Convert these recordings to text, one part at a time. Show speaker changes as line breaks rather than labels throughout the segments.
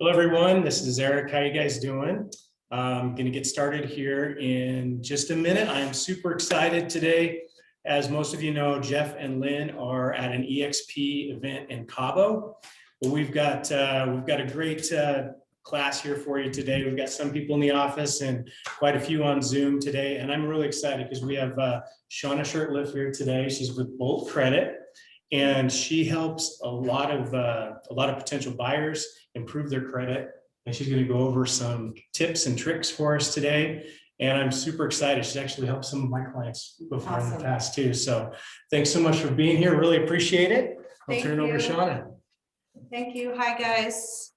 Hello, everyone. This is Eric. How you guys doing? I'm going to get started here in just a minute. I'm super excited today. As most of you know, Jeff and Lynn are at an EXP event in Cabo. Well, we've got a great class here for you today. We've got some people in the office and quite a few on Zoom today. And I'm really excited because we have Shaunna Shurtliff here today. She's with Bolt Credit, and she helps a lot of potential buyers improve their credit. And she's going to go over some tips and tricks for us today. And I'm super excited. She's actually helped some of my clients before in the past too. So thanks so much for being here. Really appreciate it. I'll turn it over to Shaunna.
Thank you. Hi, guys.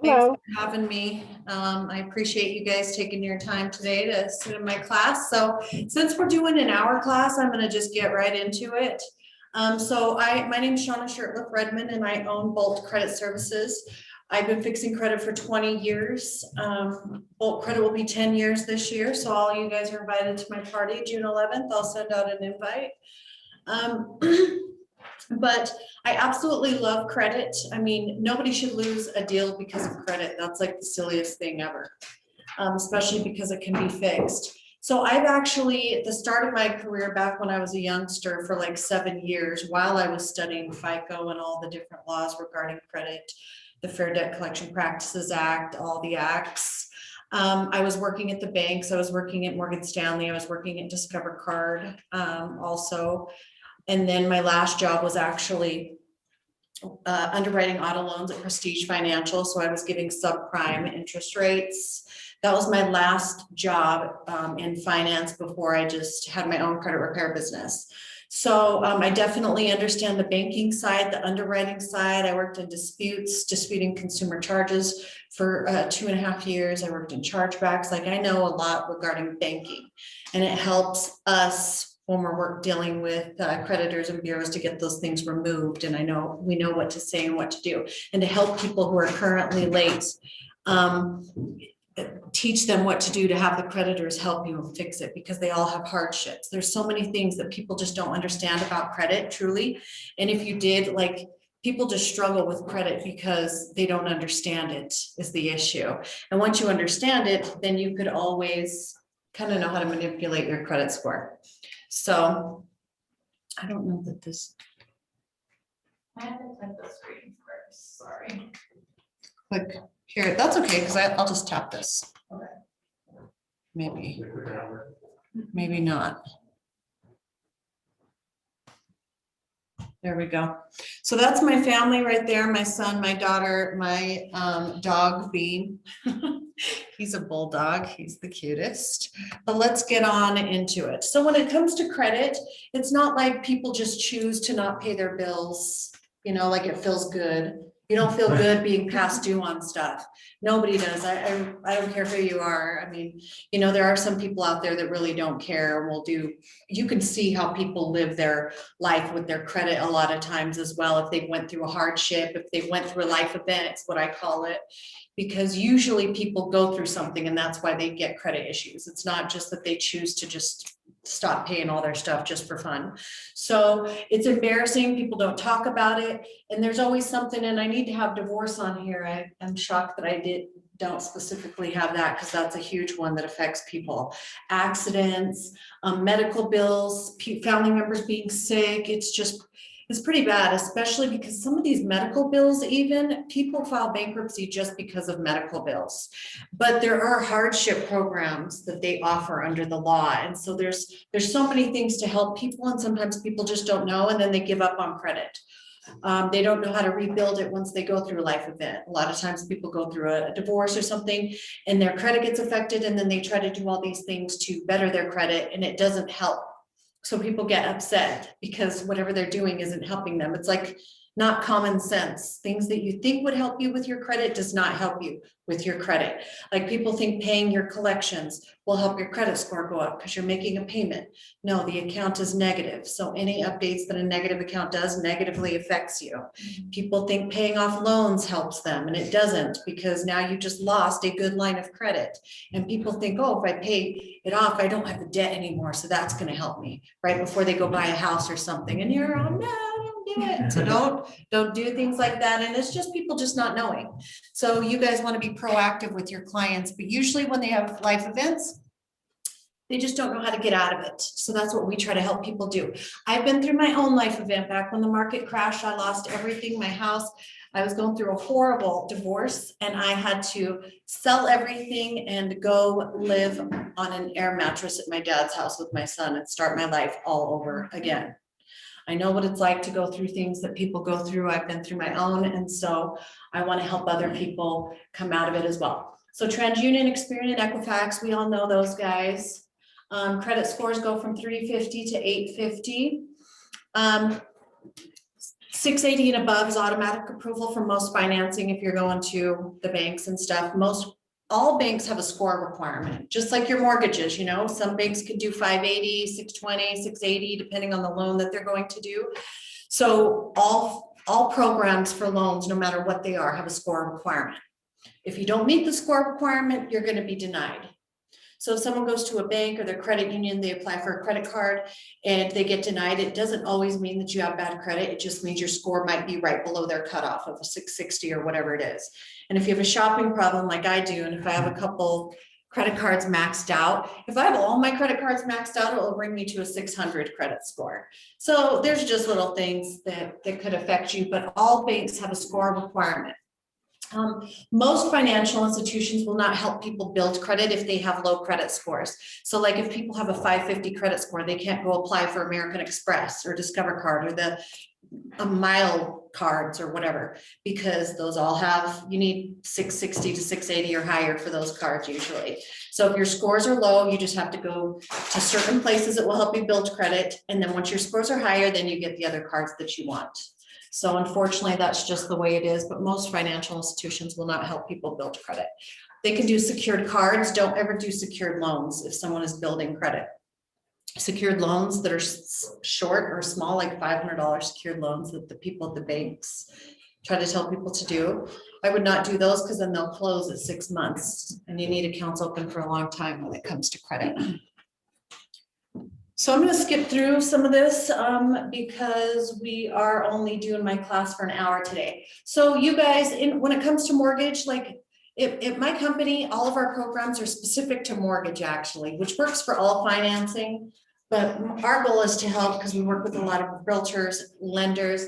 Hello.
Thanks for having me. I appreciate you guys taking your time today to sit in my class. So since we're doing an hour class, I'm going to just get right into it. My name is Shaunna Shurtliff Redmond, and I own Bolt Credit Services. I've been fixing credit for 20 years. Bolt Credit will be 10 years this year. So all you guys are invited to my party, June 11th. I'll send out an invite. But I absolutely love credit. I mean, nobody should lose a deal because of credit. That's like the silliest thing ever, especially because it can be fixed. So I've actually, at the start of my career, back when I was a youngster for like 7 years, while I was studying FICO and all the different laws regarding credit, the Fair Debt Collection Practices Act, all the acts. I was working at the banks. I was working at Morgan Stanley. I was working at Discover Card also. And then my last job was actually underwriting auto loans at Prestige Financial. So I was giving subprime interest rates. That was my last job in finance before I just had my own credit repair business. So I definitely understand the banking side, the underwriting side. I worked in disputing consumer charges for 2.5 years. I worked in chargebacks. Like, I know a lot regarding banking, and it helps us when we're dealing with creditors and bureaus to get those things removed. And we know what to say and what to do, and to help people who are currently late, teach them what to do to have the creditors help you and fix it, because they all have hardships. There's so many things that people just don't understand about credit, truly. And if you did, like, people just struggle with credit because they don't understand it is the issue. And once you understand it, then you could always kind of know how to manipulate your credit score. So I don't know that this.
I have to type the screen first, sorry.
Click here. That's okay, because I'll just tap this.
Okay.
Maybe not. There we go. So that's my family right there. My son, my daughter, my dog Bean. He's a bulldog. He's the cutest. But let's get on into it. So when it comes to credit, it's not like people just choose to not pay their bills, like it feels good. You don't feel good being past due on stuff. Nobody does. I don't care who you are. I mean, there are some people out there that really don't care and will do. You can see how people live their life with their credit a lot of times as well. If they went through a hardship, if they went through a life event, it's what I call it. Because usually people go through something, and that's why they get credit issues. It's not just that they choose to just stop paying all their stuff just for fun. So it's embarrassing. People don't talk about it. And there's always something, and I need to have divorce on here. I'm shocked that I don't specifically have that, because that's a huge one that affects people. Accidents, medical bills, family members being sick. It's pretty bad, especially because some of these medical bills, even people file bankruptcy just because of medical bills. But there are hardship programs that they offer under the law. And so there's so many things to help people, and sometimes people just don't know, and then they give up on credit. They don't know how to rebuild it once they go through a life event. A lot of times people go through a divorce or something, and their credit gets affected, and then they try to do all these things to better their credit, and it doesn't help. So people get upset because whatever they're doing isn't helping them. It's like not common sense. Things that you think would help you with your credit does not help you with your credit. Like, people think paying your collections will help your credit score go up because you're making a payment. No, the account is negative. So any updates that a negative account does negatively affects you. People think paying off loans helps them, and it doesn't, because now you just lost a good line of credit. And people think, oh, if I pay it off, I don't have the debt anymore, so that's going to help me right before they go buy a house or something. And you're, oh no, do it. So don't do things like that. And it's just people just not knowing. So you guys want to be proactive with your clients, but usually when they have life events, they just don't know how to get out of it. So that's what we try to help people do. I've been through my own life event. Back when the market crashed, I lost everything, my house. I was going through a horrible divorce and I had to sell everything and go live on an air mattress at my dad's house with my son and start my life all over again. I know what it's like to go through things that people go through. I've been through my own. And so I want to help other people come out of it as well. So TransUnion, Experian, and Equifax, we all know those guys. Credit scores go from 350 to 850. 680 and above is automatic approval for most financing if you're going to the banks and stuff. All banks have a score requirement, just like your mortgages, you know, some banks could do 580, 620, 680, depending on the loan that they're going to do. So all programs for loans, no matter what they are, have a score requirement. If you don't meet the score requirement, you're going to be denied. So if someone goes to a bank or their credit union, they apply for a credit card and they get denied, it doesn't always mean that you have bad credit. It just means your score might be right below their cutoff of a 660 or whatever it is. And if you have a shopping problem like I do, and if I have a couple credit cards maxed out, if I have all my credit cards maxed out, it will bring me to a 600 credit score. So there's just little things that could affect you, but all banks have a score requirement. Most financial institutions will not help people build credit if they have low credit scores. So like if people have a 550 credit score, they can't go apply for American Express or Discover Card or the mile cards or whatever, because those all have, you need 660 to 680 or higher for those cards usually. So if your scores are low, you just have to go to certain places that will help you build credit. And then once your scores are higher, then you get the other cards that you want. So unfortunately, that's just the way it is, but most financial institutions will not help people build credit. They can do secured cards. Don't ever do secured loans if someone is building credit. Secured loans that are short or small, like $500 secured loans that the people at the banks try to tell people to do. I would not do those because then they'll close at 6 months and you need accounts open for a long time when it comes to credit. So I'm going to skip through some of this because we are only doing my class for an hour today. So you guys, when it comes to mortgage, like at my company, all of our programs are specific to mortgage actually, which works for all financing. But our goal is to help, because we work with a lot of realtors, lenders,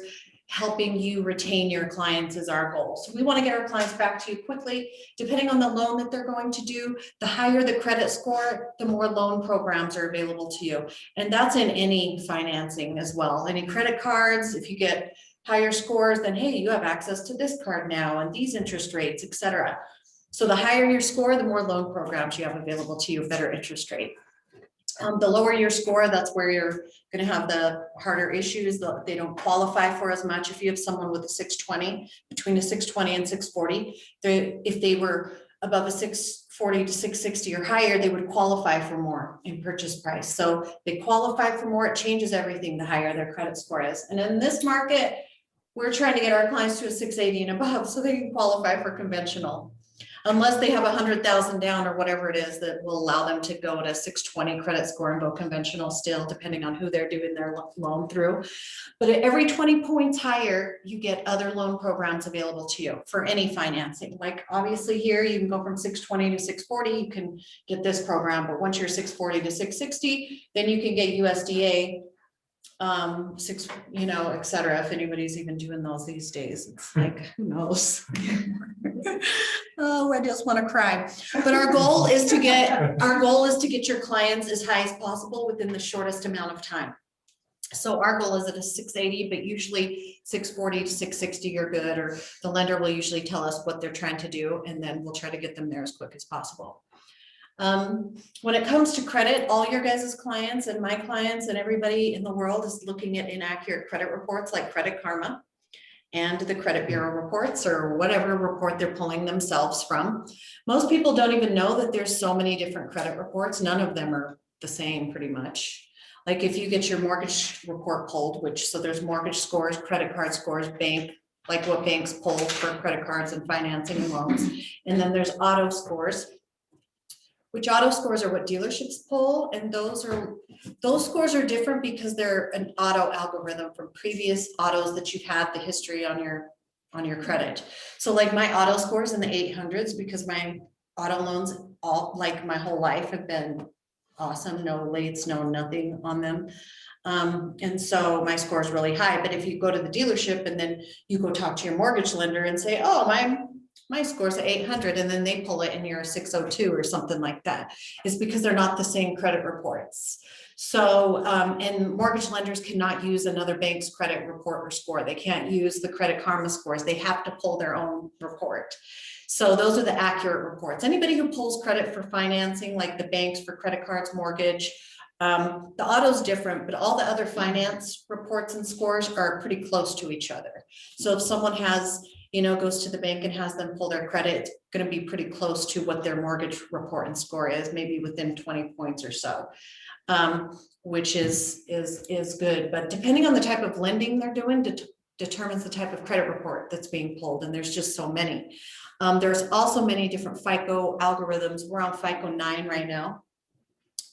helping you retain your clients is our goal. So we want to get our clients back to you quickly. Depending on the loan that they're going to do, the higher the credit score, the more loan programs are available to you. And that's in any financing as well. Any credit cards, if you get higher scores, then hey, you have access to this card now and these interest rates, etc. So the higher your score, the more loan programs you have available to you, better interest rate. The lower your score, that's where you're going to have the harder issues. They don't qualify for as much. If you have someone with a 620, between a 620 and 640, if they were above a 640 to 660 or higher, they would qualify for more in purchase price. So they qualify for more. It changes everything the higher their credit score is. And in this market, we're trying to get our clients to a 680 and above so they can qualify for conventional. Unless they have 100,000 down or whatever it is that will allow them to go at a 620 credit score and go conventional still, depending on who they're doing their loan through. But at every 20 points higher, you get other loan programs available to you for any financing. Like obviously here, you can go from 620 to 640, you can get this program, but once you're 640 to 660, then you can get USDA, et cetera. If anybody's even doing those these days, it's like, who knows? Oh, I just want to cry. But our goal is to get your clients as high as possible within the shortest amount of time. So our goal is at a 680, but usually 640 to 660, you're good, or the lender will usually tell us what they're trying to do, and then we'll try to get them there as quick as possible. When it comes to credit, all your guys' clients and my clients and everybody in the world is looking at inaccurate credit reports like Credit Karma and the credit bureau reports or whatever report they're pulling themselves from. Most people don't even know that there's so many different credit reports. None of them are the same pretty much. Like if you get your mortgage report pulled, so there's mortgage scores, credit card scores, bank, like what banks pull for credit cards and financing and loans. And then there's auto scores, which auto scores are what dealerships pull, and those scores are different because they're an auto algorithm from previous autos that you've had the history on your credit. So like my auto scores in the 800s, because my auto loans all like my whole life have been awesome, no lates, no nothing on them. And so my score is really high, but if you go to the dealership and then you go talk to your mortgage lender and say, oh, my score's 800, and then they pull it and you're a 602 or something like that, is because they're not the same credit reports. So, and mortgage lenders cannot use another bank's credit report or score. They can't use the Credit Karma scores. They have to pull their own report. So those are the accurate reports. Anybody who pulls credit for financing, like the banks for credit cards, mortgage, the auto's different, but all the other finance reports and scores are pretty close to each other. So if someone has, goes to the bank and has them pull their credit, it's going to be pretty close to what their mortgage report and score is, maybe within 20 points or so, which is good. But depending on the type of lending they're doing, determines the type of credit report that's being pulled. And there's just so many. There's also many different FICO algorithms. We're on FICO 9 right now.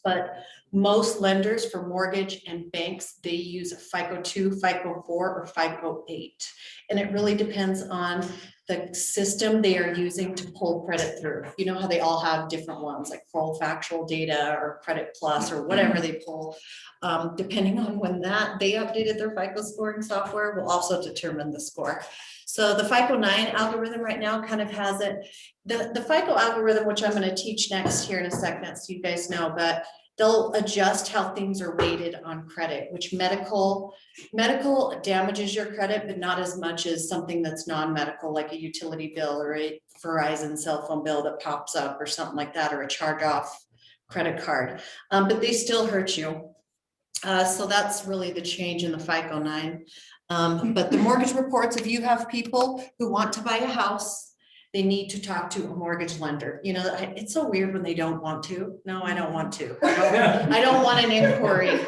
But most lenders for mortgage and banks, they use a FICO 2, FICO 4, or FICO 8. And it really depends on the system they are using to pull credit through. You know how they all have different ones, like full factual data or Credit Plus or whatever they pull. Depending on when they updated their FICO scoring software will also determine the score. So the FICO 9 algorithm right now kind of has it. The FICO algorithm, which I'm going to teach next here in a second, so you guys know, but they'll adjust how things are weighted on credit, which medical damages your credit, but not as much as something that's non-medical, like a utility bill or a Verizon cell phone bill that pops up or something like that, or a charge-off credit card, but they still hurt you. So that's really the change in the FICO 9. But the mortgage reports, if you have people who want to buy a house, they need to talk to a mortgage lender. It's so weird when they don't want to. No, I don't want to. I don't want an inquiry.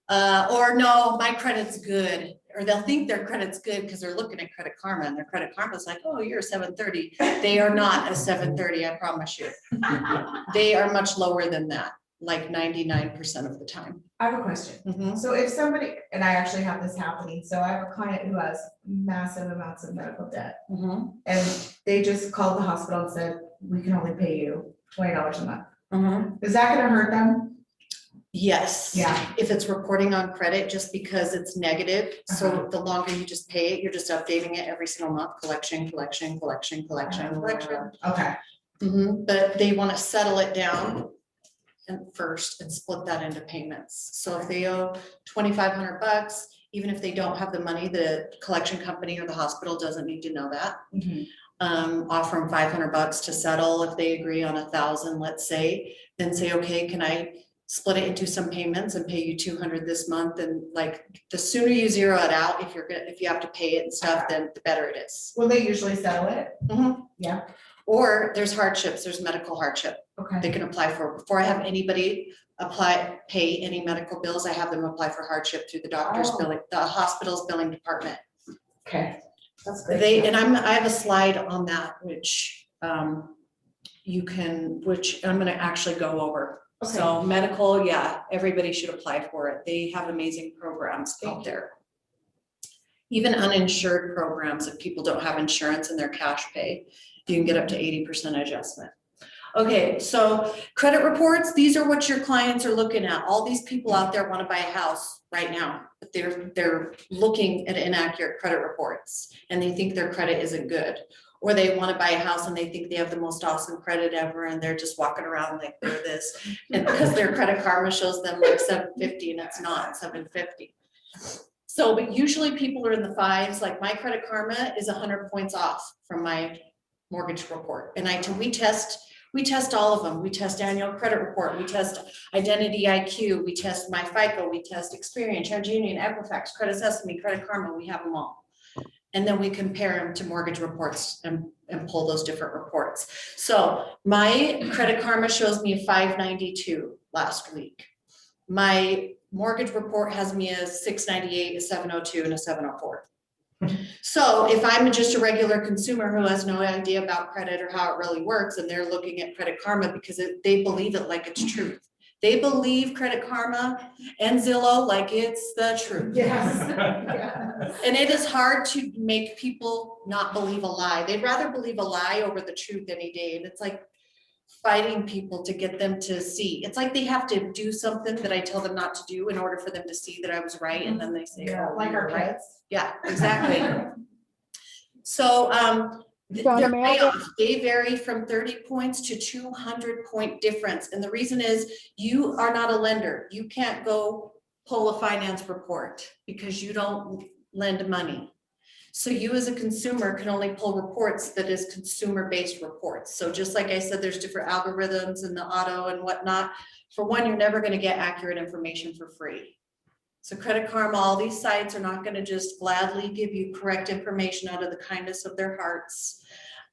Or no, my credit's good. Or they'll think their credit's good because they're looking at Credit Karma, and their Credit Karma is like, oh, you're a 730. They are not a 730, I promise you. They are much lower than that, like 99% of the time.
I have a question. So if somebody, and I actually have this happening, so I have a client who has massive amounts of medical debt, and they just called the hospital and said, we can only pay you $20 a month. Is that gonna hurt them?
Yes.
Yeah.
If it's reporting on credit, just because it's negative, so the longer you just pay it, you're just updating it every single month, collection.
Okay.
But they want to settle it down first and split that into payments. So if they owe $2,500, even if they don't have the money, the collection company or the hospital doesn't need to know that. Offer them $500 to settle. If they agree on 1,000, let's say, then say, okay, can I split it into some payments and pay you $200 this month? And like, the sooner you zero it out, if you have to pay it and stuff, then the better it is.
Will they usually settle it? Yeah.
Or there's hardships, there's medical hardship
Okay.
they can apply for. Before I have anybody pay any medical bills, I have them apply for hardship through the doctor's billing, the hospital's billing department.
Okay. That's great.
I have a slide on that, which which I'm gonna actually go over.
Okay.
So medical, yeah, everybody should apply for it. They have amazing programs out there. Even uninsured programs, if people don't have insurance and they're cash pay, you can get up to 80% adjustment. Okay, so credit reports, these are what your clients are looking at. All these people out there want to buy a house right now, but they're looking at inaccurate credit reports and they think their credit isn't good. Or they want to buy a house and they think they have the most awesome credit ever and they're just walking around like they're this. And because their Credit Karma shows them like 750 and it's not 750. So, but usually people are in the 5s. Like my Credit Karma is 100 points off from my mortgage report. And we test all of them. We test annual credit report. We test identity IQ. We test my FICO. We test Experian, TransUnion, Equifax, Credit Sesame, Credit Karma. We have them all. And then we compare them to mortgage reports and pull those different reports. So my Credit Karma shows me a 592 last week. My mortgage report has me a 698, a 702, and a 704. So if I'm just a regular consumer who has no idea about credit or how it really works, and they're looking at Credit Karma because they believe it like it's truth. They believe Credit Karma and Zillow like it's the truth.
Yes. Yes.
And it is hard to make people not believe a lie. They'd rather believe a lie over the truth any day. And it's like fighting people to get them to see. It's like they have to do something that I tell them not to do in order for them to see that I was right. And then they say,
Yeah,
oh,
like
you're
our
right.
kids.
Yeah, exactly. So
Shaunna,
their
may I
payoffs, they vary from 30 points to 200-point difference. And the reason is you are not a lender. You can't go pull a finance report because you don't lend money. So you as a consumer can only pull reports that is consumer-based reports. So just like I said, there's different algorithms in the auto and whatnot. For one, you're never going to get accurate information for free. So Credit Karma, all these sites are not going to just gladly give you correct information out of the kindness of their hearts.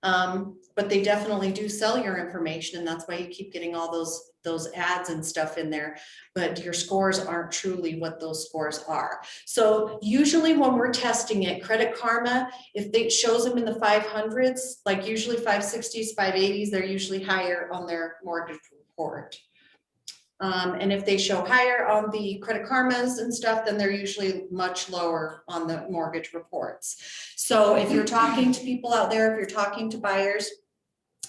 But they definitely do sell your information, and that's why you keep getting all those ads and stuff in there. But your scores aren't truly what those scores are. So usually when we're testing it, Credit Karma, if it shows them in the 500s, like usually 560s, 580s, they're usually higher on their mortgage report. And if they show higher on the Credit Karmas and stuff, then they're usually much lower on the mortgage reports. So if you're talking to people out there, if you're talking to buyers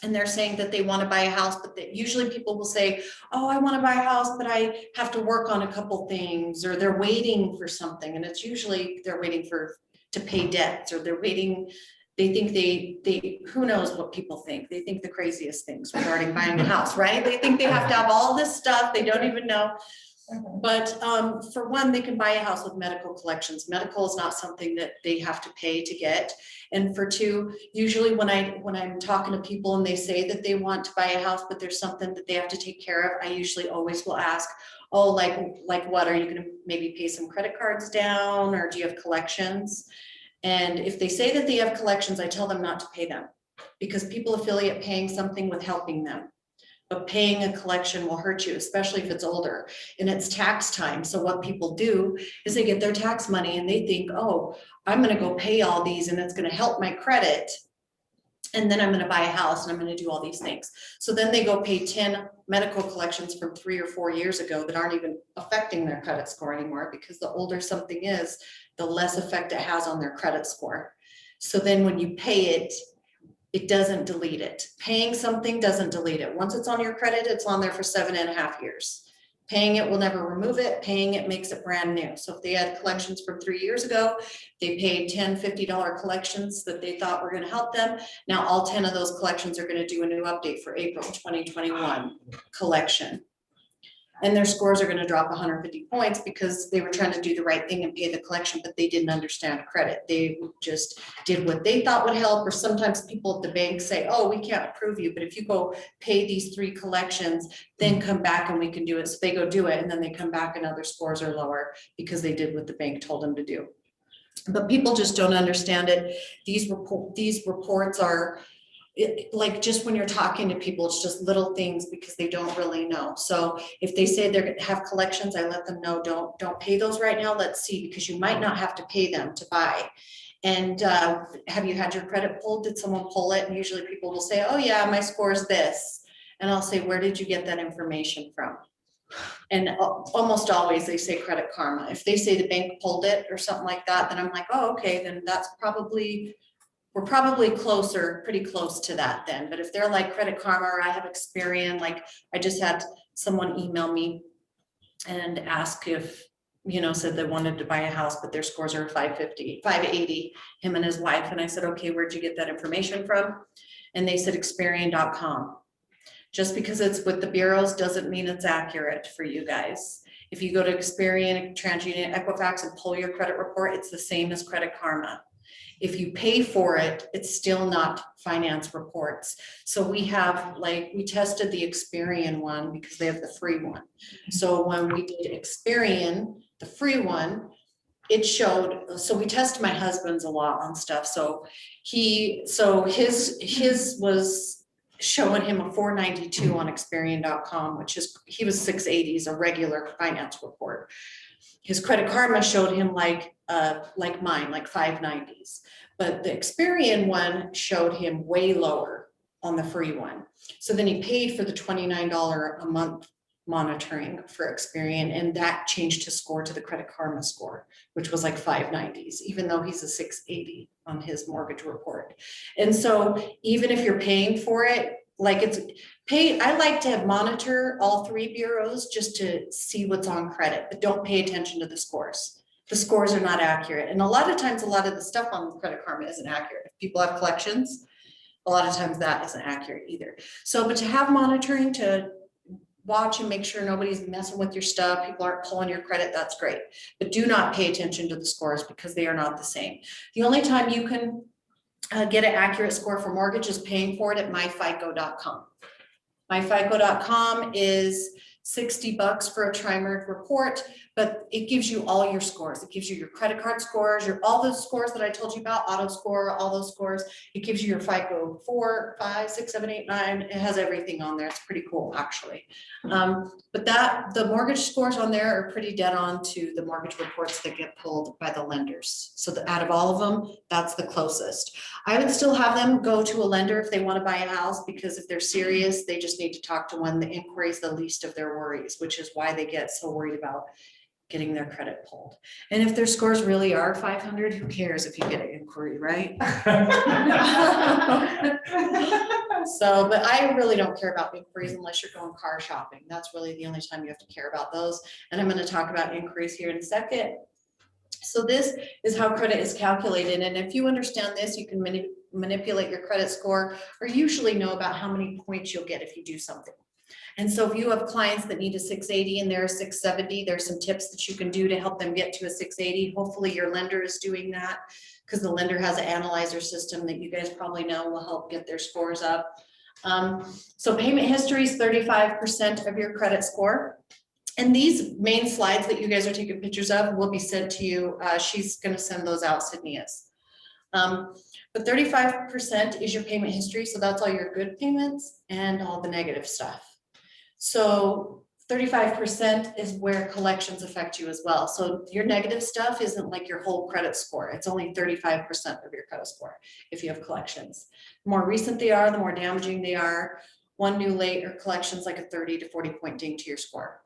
and they're saying that they want to buy a house, but that usually people will say, oh, I want to buy a house, but I have to work on a couple things, or they're waiting for something. And it's usually they're waiting to pay debts, or they're waiting. They think they who knows what people think. They think the craziest things regarding buying a house, right? They think they have to have all this stuff. They don't even know. But for one, they can buy a house with medical collections. Medical is not something that they have to pay to get. And for two, usually when I'm talking to people and they say that they want to buy a house, but there's something that they have to take care of, I usually always will ask, oh, like what? Are you going to maybe pay some credit cards down, or do you have collections? And if they say that they have collections, I tell them not to pay them, because people affiliate paying something with helping them. But paying a collection will hurt you, especially if it's older and it's tax time. So what people do is they get their tax money and they think, oh, I'm going to go pay all these and it's going to help my credit. And then I'm going to buy a house and I'm going to do all these things. So then they go pay 10 medical collections from 3 or 4 years ago that aren't even affecting their credit score anymore, because the older something is, the less effect it has on their credit score. So then when you pay it, it doesn't delete it. Paying something doesn't delete it. Once it's on your credit, it's on there for 7.5 years. Paying it will never remove it. Paying it makes it brand new. So if they had collections from 3 years ago, they paid $10, $50 collections that they thought were going to help them. Now all 10 of those collections are going to do a new update for April 2021 collection. And their scores are going to drop 150 points because they were trying to do the right thing and pay the collection, but they didn't understand credit. They just did what they thought would help. Or sometimes people at the bank say, oh, we can't approve you, but if you go pay these 3 collections, then come back and we can do it. So they go do it, and then they come back and other scores are lower because they did what the bank told them to do. But people just don't understand it. These reports are, like, just when you're talking to people, it's just little things because they don't really know. So if they say they're going to have collections, I let them know, don't pay those right now. Let's see, because you might not have to pay them to buy. And have you had your credit pulled? Did someone pull it? And usually people will say, oh yeah, my score is this. And I'll say, where did you get that information from? And almost always they say Credit Karma. If they say the bank pulled it or something like that, then I'm like, oh, okay, then that's probably, we're probably closer, pretty close to that then. But if they're like Credit Karma or I have Experian, like I just had someone email me and ask if, said they wanted to buy a house, but their scores are 550, 580, him and his wife. And I said, okay, where'd you get that information from? And they said Experian.com. Just because it's with the bureaus doesn't mean it's accurate for you guys. If you go to Experian, TransUnion, Equifax and pull your credit report, it's the same as Credit Karma. If you pay for it, it's still not finance reports. So we have, we tested the Experian one because they have the free one. So when we did Experian, the free one, it showed, so we tested my husband's a lot on stuff. So his was showing him a 492 on Experian.com, which is, he was 680s, a regular finance report. His Credit Karma showed him like mine, like 590s. But the Experian one showed him way lower on the free one. So then he paid for the $29 a month monitoring for Experian, and that changed his score to the Credit Karma score, which was like 590s, even though he's a 680 on his mortgage report. And so even if you're paying for it, like it's paid, I like to monitor all three bureaus just to see what's on credit, but don't pay attention to the scores. The scores are not accurate. And a lot of times, a lot of the stuff on Credit Karma isn't accurate. If people have collections, a lot of times that isn't accurate either. So, but to have monitoring to watch and make sure nobody's messing with your stuff, people aren't pulling your credit, that's great. But do not pay attention to the scores because they are not the same. The only time you can get an accurate score for mortgage is paying for it at myfico.com. Myfico.com is $60 for a tri-merge report, but it gives you all your scores. It gives you your credit card scores, all those scores that I told you about, auto score, all those scores. It gives you your FICO 4, 5, 6, 7, 8, 9. It has everything on there. It's pretty cool, actually. But the mortgage scores on there are pretty dead on to the mortgage reports that get pulled by the lenders. So out of all of them, that's the closest. I would still have them go to a lender if they want to buy a house, because if they're serious, they just need to talk to one. The inquiry is the least of their worries, which is why they get so worried about getting their credit pulled. And if their scores really are 500, who cares if you get an inquiry, right? So, but I really don't care about inquiries unless you're going car shopping. That's really the only time you have to care about those. And I'm going to talk about inquiries here in a second. So this is how credit is calculated. And if you understand this, you can manipulate your credit score, or usually know about how many points you'll get if you do something. And so if you have clients that need a 680 and they're a 670, there's some tips that you can do to help them get to a 680. Hopefully your lender is doing that, because the lender has an analyzer system that you guys probably know will help get their scores up. So payment history is 35% of your credit score. And these main slides that you guys are taking pictures of will be sent to you. She's going to send those out, Sydney is. But 35% is your payment history. So that's all your good payments and all the negative stuff. So 35% is where collections affect you as well. So your negative stuff isn't like your whole credit score. It's only 35% of your credit score if you have collections. The more recent they are, the more damaging they are. One new late or collections like a 30 to 40 point ding to your score.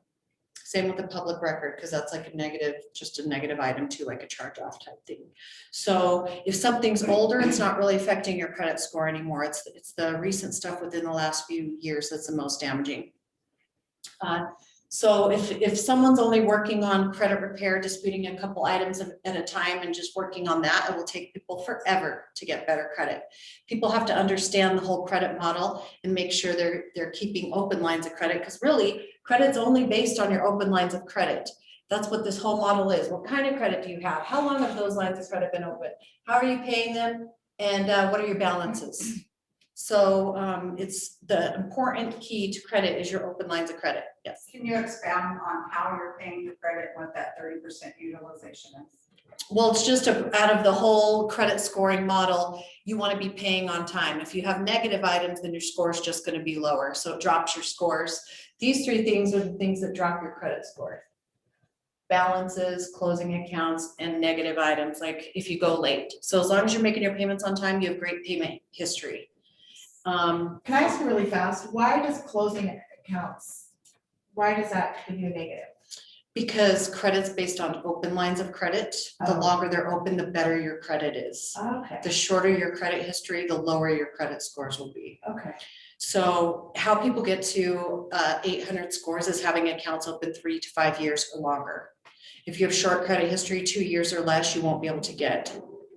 Same with the public record, because that's like a negative, just a negative item too, like a charge off type thing. So if something's older, it's not really affecting your credit score anymore. It's the recent stuff within the last few years that's the most damaging. So if someone's only working on credit repair, disputing a couple items at a time and just working on that, it will take people forever to get better credit. People have to understand the whole credit model and make sure they're keeping open lines of credit, because really credit's only based on your open lines of credit. That's what this whole model is. What kind of credit do you have? How long have those lines of credit been open? How are you paying them? And what are your balances? So it's the important key to credit is your open lines of credit. Yes.
Can you expound on how you're paying the credit, what that 30% utilization is?
Well, it's just out of the whole credit scoring model, you want to be paying on time. If you have negative items, then your score is just going to be lower. So it drops your scores. These three things are the things that drop your credit score. Balances, closing accounts, and negative items, like if you go late. So as long as you're making your payments on time, you have great payment history.
Can I ask you really fast, why does closing accounts, why does that give you a negative?
Because credit's based on open lines of credit. The
Oh.
longer they're open, the better your credit is.
Okay,
The shorter your credit history, the lower your credit scores will be.
okay.
So how people get to 800 scores is having accounts open 3 to 5 years or longer. If you have short credit history, 2 years or less, you won't be able to get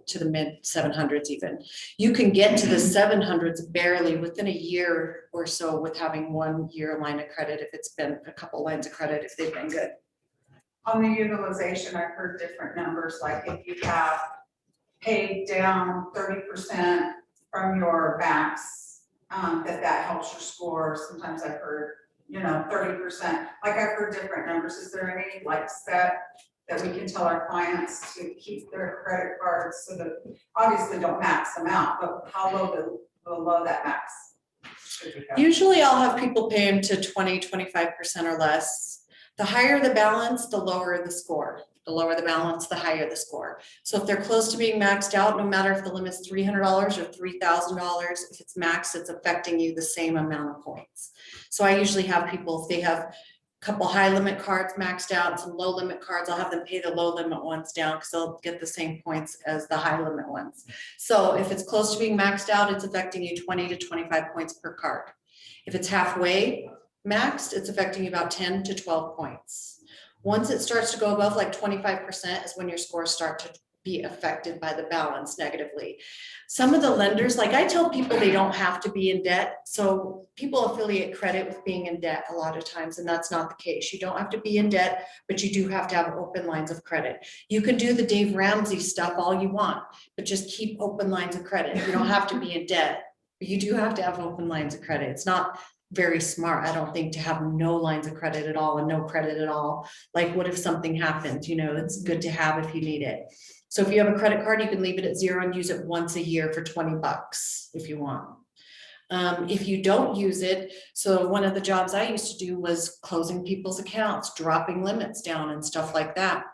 to the mid 700s even. You can get to the 700s barely within a year or so with having 1 year line of credit if it's been a couple lines of credit, if they've been good.
On the utilization, I've heard different numbers, like if you have paid down 30% from your max, that helps your score. Sometimes I've heard, 30%. Like I've heard different numbers. Is there any like set that we can tell our clients to keep their credit cards so that obviously don't max them out, but how low below that max should we go?
Usually I'll have people pay them to 20, 25% or less. The higher the balance, the lower the score. The lower the balance, the higher the score. So if they're close to being maxed out, no matter if the limit's $300 or $3,000, if it's maxed, it's affecting you the same amount of points. So I usually have people, if they have a couple high limit cards maxed out and some low limit cards, I'll have them pay the low limit ones down because they'll get the same points as the high limit ones. So if it's close to being maxed out, it's affecting you 20 to 25 points per card. If it's halfway maxed, it's affecting you about 10 to 12 points. Once it starts to go above like 25% is when your scores start to be affected by the balance negatively. Some of the lenders, like I tell people they don't have to be in debt. So people affiliate credit with being in debt a lot of times, and that's not the case. You don't have to be in debt, but you do have to have open lines of credit. You can do the Dave Ramsey stuff all you want, but just keep open lines of credit. You don't have to be in debt, but you do have to have open lines of credit. It's not very smart, I don't think, to have no lines of credit at all and no credit at all. Like, what if something happens? You know, it's good to have if you need it. So if you have a credit card, you can leave it at 0 and use it once a year for 20 bucks if you want. If you don't use it, so one of the jobs I used to do was closing people's accounts, dropping limits down and stuff like that.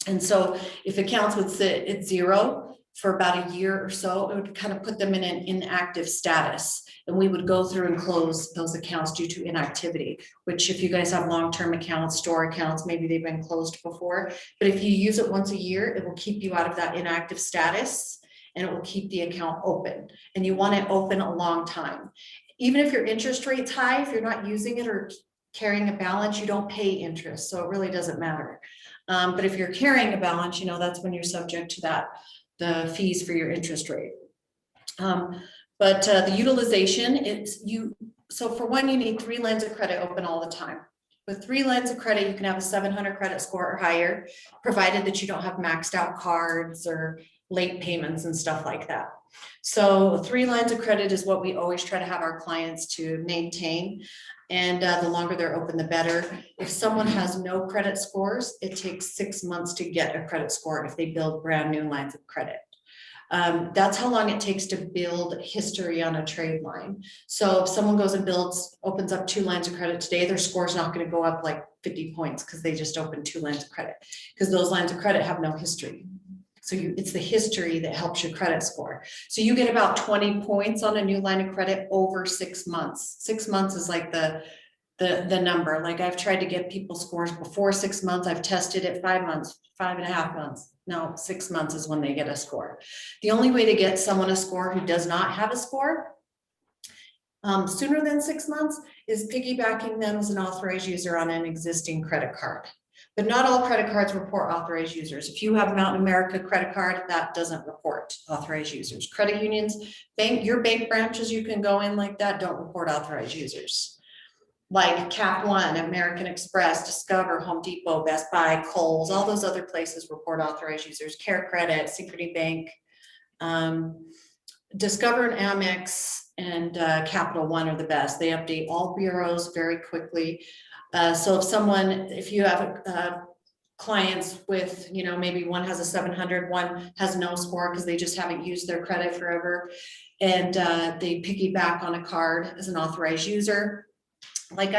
And so if accounts would sit at 0 for about a year or so, it would kind of put them in an inactive status. And we would go through and close those accounts due to inactivity, which if you guys have long-term accounts, store accounts, maybe they've been closed before. But if you use it once a year, it will keep you out of that inactive status and it will keep the account open. And you want it open a long time. Even if your interest rate's high, if you're not using it or carrying a balance, you don't pay interest. So it really doesn't matter. But if you're carrying a balance, you know, that's when you're subject to that, the fees for your interest rate. But the utilization, so for one, you need 3 lines of credit open all the time. With 3 lines of credit, you can have a 700 credit score or higher, provided that you don't have maxed out cards or late payments and stuff like that. So 3 lines of credit is what we always try to have our clients to maintain. And the longer they're open, the better. If someone has no credit scores, it takes 6 months to get a credit score if they build brand new lines of credit. That's how long it takes to build history on a trade line. So if someone goes and opens up 2 lines of credit today, their score is not going to go up like 50 points because they just opened 2 lines of credit, because those lines of credit have no history. So it's the history that helps your credit score. So you get about 20 points on a new line of credit over 6 months. 6 months is like the number. Like I've tried to get people scores before 6 months. I've tested it 5 months, 5.5 months. No, 6 months is when they get a score. The only way to get someone a score who does not have a score sooner than 6 months is piggybacking them as an authorized user on an existing credit card. But not all credit cards report authorized users. If you have a Mountain America credit card, that doesn't report authorized users. Credit unions, your bank branches you can go in like that don't report authorized users. Like Cap One, American Express, Discover, Home Depot, Best Buy, Kohl's, all those other places report authorized users. Care Credit, Synchrony Bank, Discover and Amex and Capital One are the best. They update all bureaus very quickly. So if you have clients with, you know, maybe one has a 700, one has no score because they just haven't used their credit forever, and they piggyback on a card as an authorized user. Like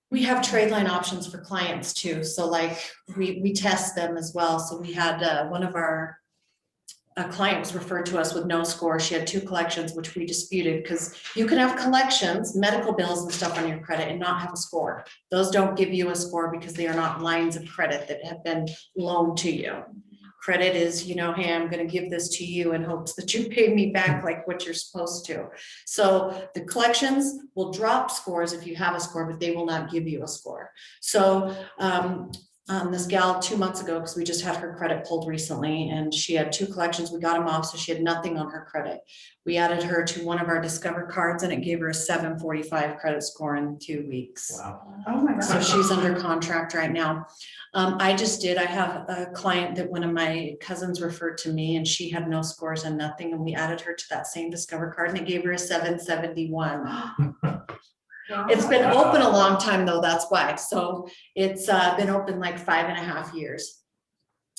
we have trade line options for clients too. So like we test them as well. So we had one of a client was referred to us with no score. She had 2 collections, which we disputed, because you can have collections, medical bills and stuff on your credit and not have a score. Those don't give you a score because they are not lines of credit that have been loaned to you. Credit is, you know, hey, I'm going to give this to you in hopes that you pay me back like what you're supposed to. So the collections will drop scores if you have a score, but they will not give you a score. So this gal 2 months ago, because we just had her credit pulled recently, and she had 2 collections. We got them off, so she had nothing on her credit. We added her to one of our Discover cards, and it gave her a 745 credit score in 2 weeks.
Wow.
Oh my
So
gosh.
she's under contract right now. I have a client that one of my cousins referred to me, and she had no scores and nothing, and we added her to that same Discover card, and it gave her a 771. It's been open a long time though, that's why. So it's been open like 5.5 years.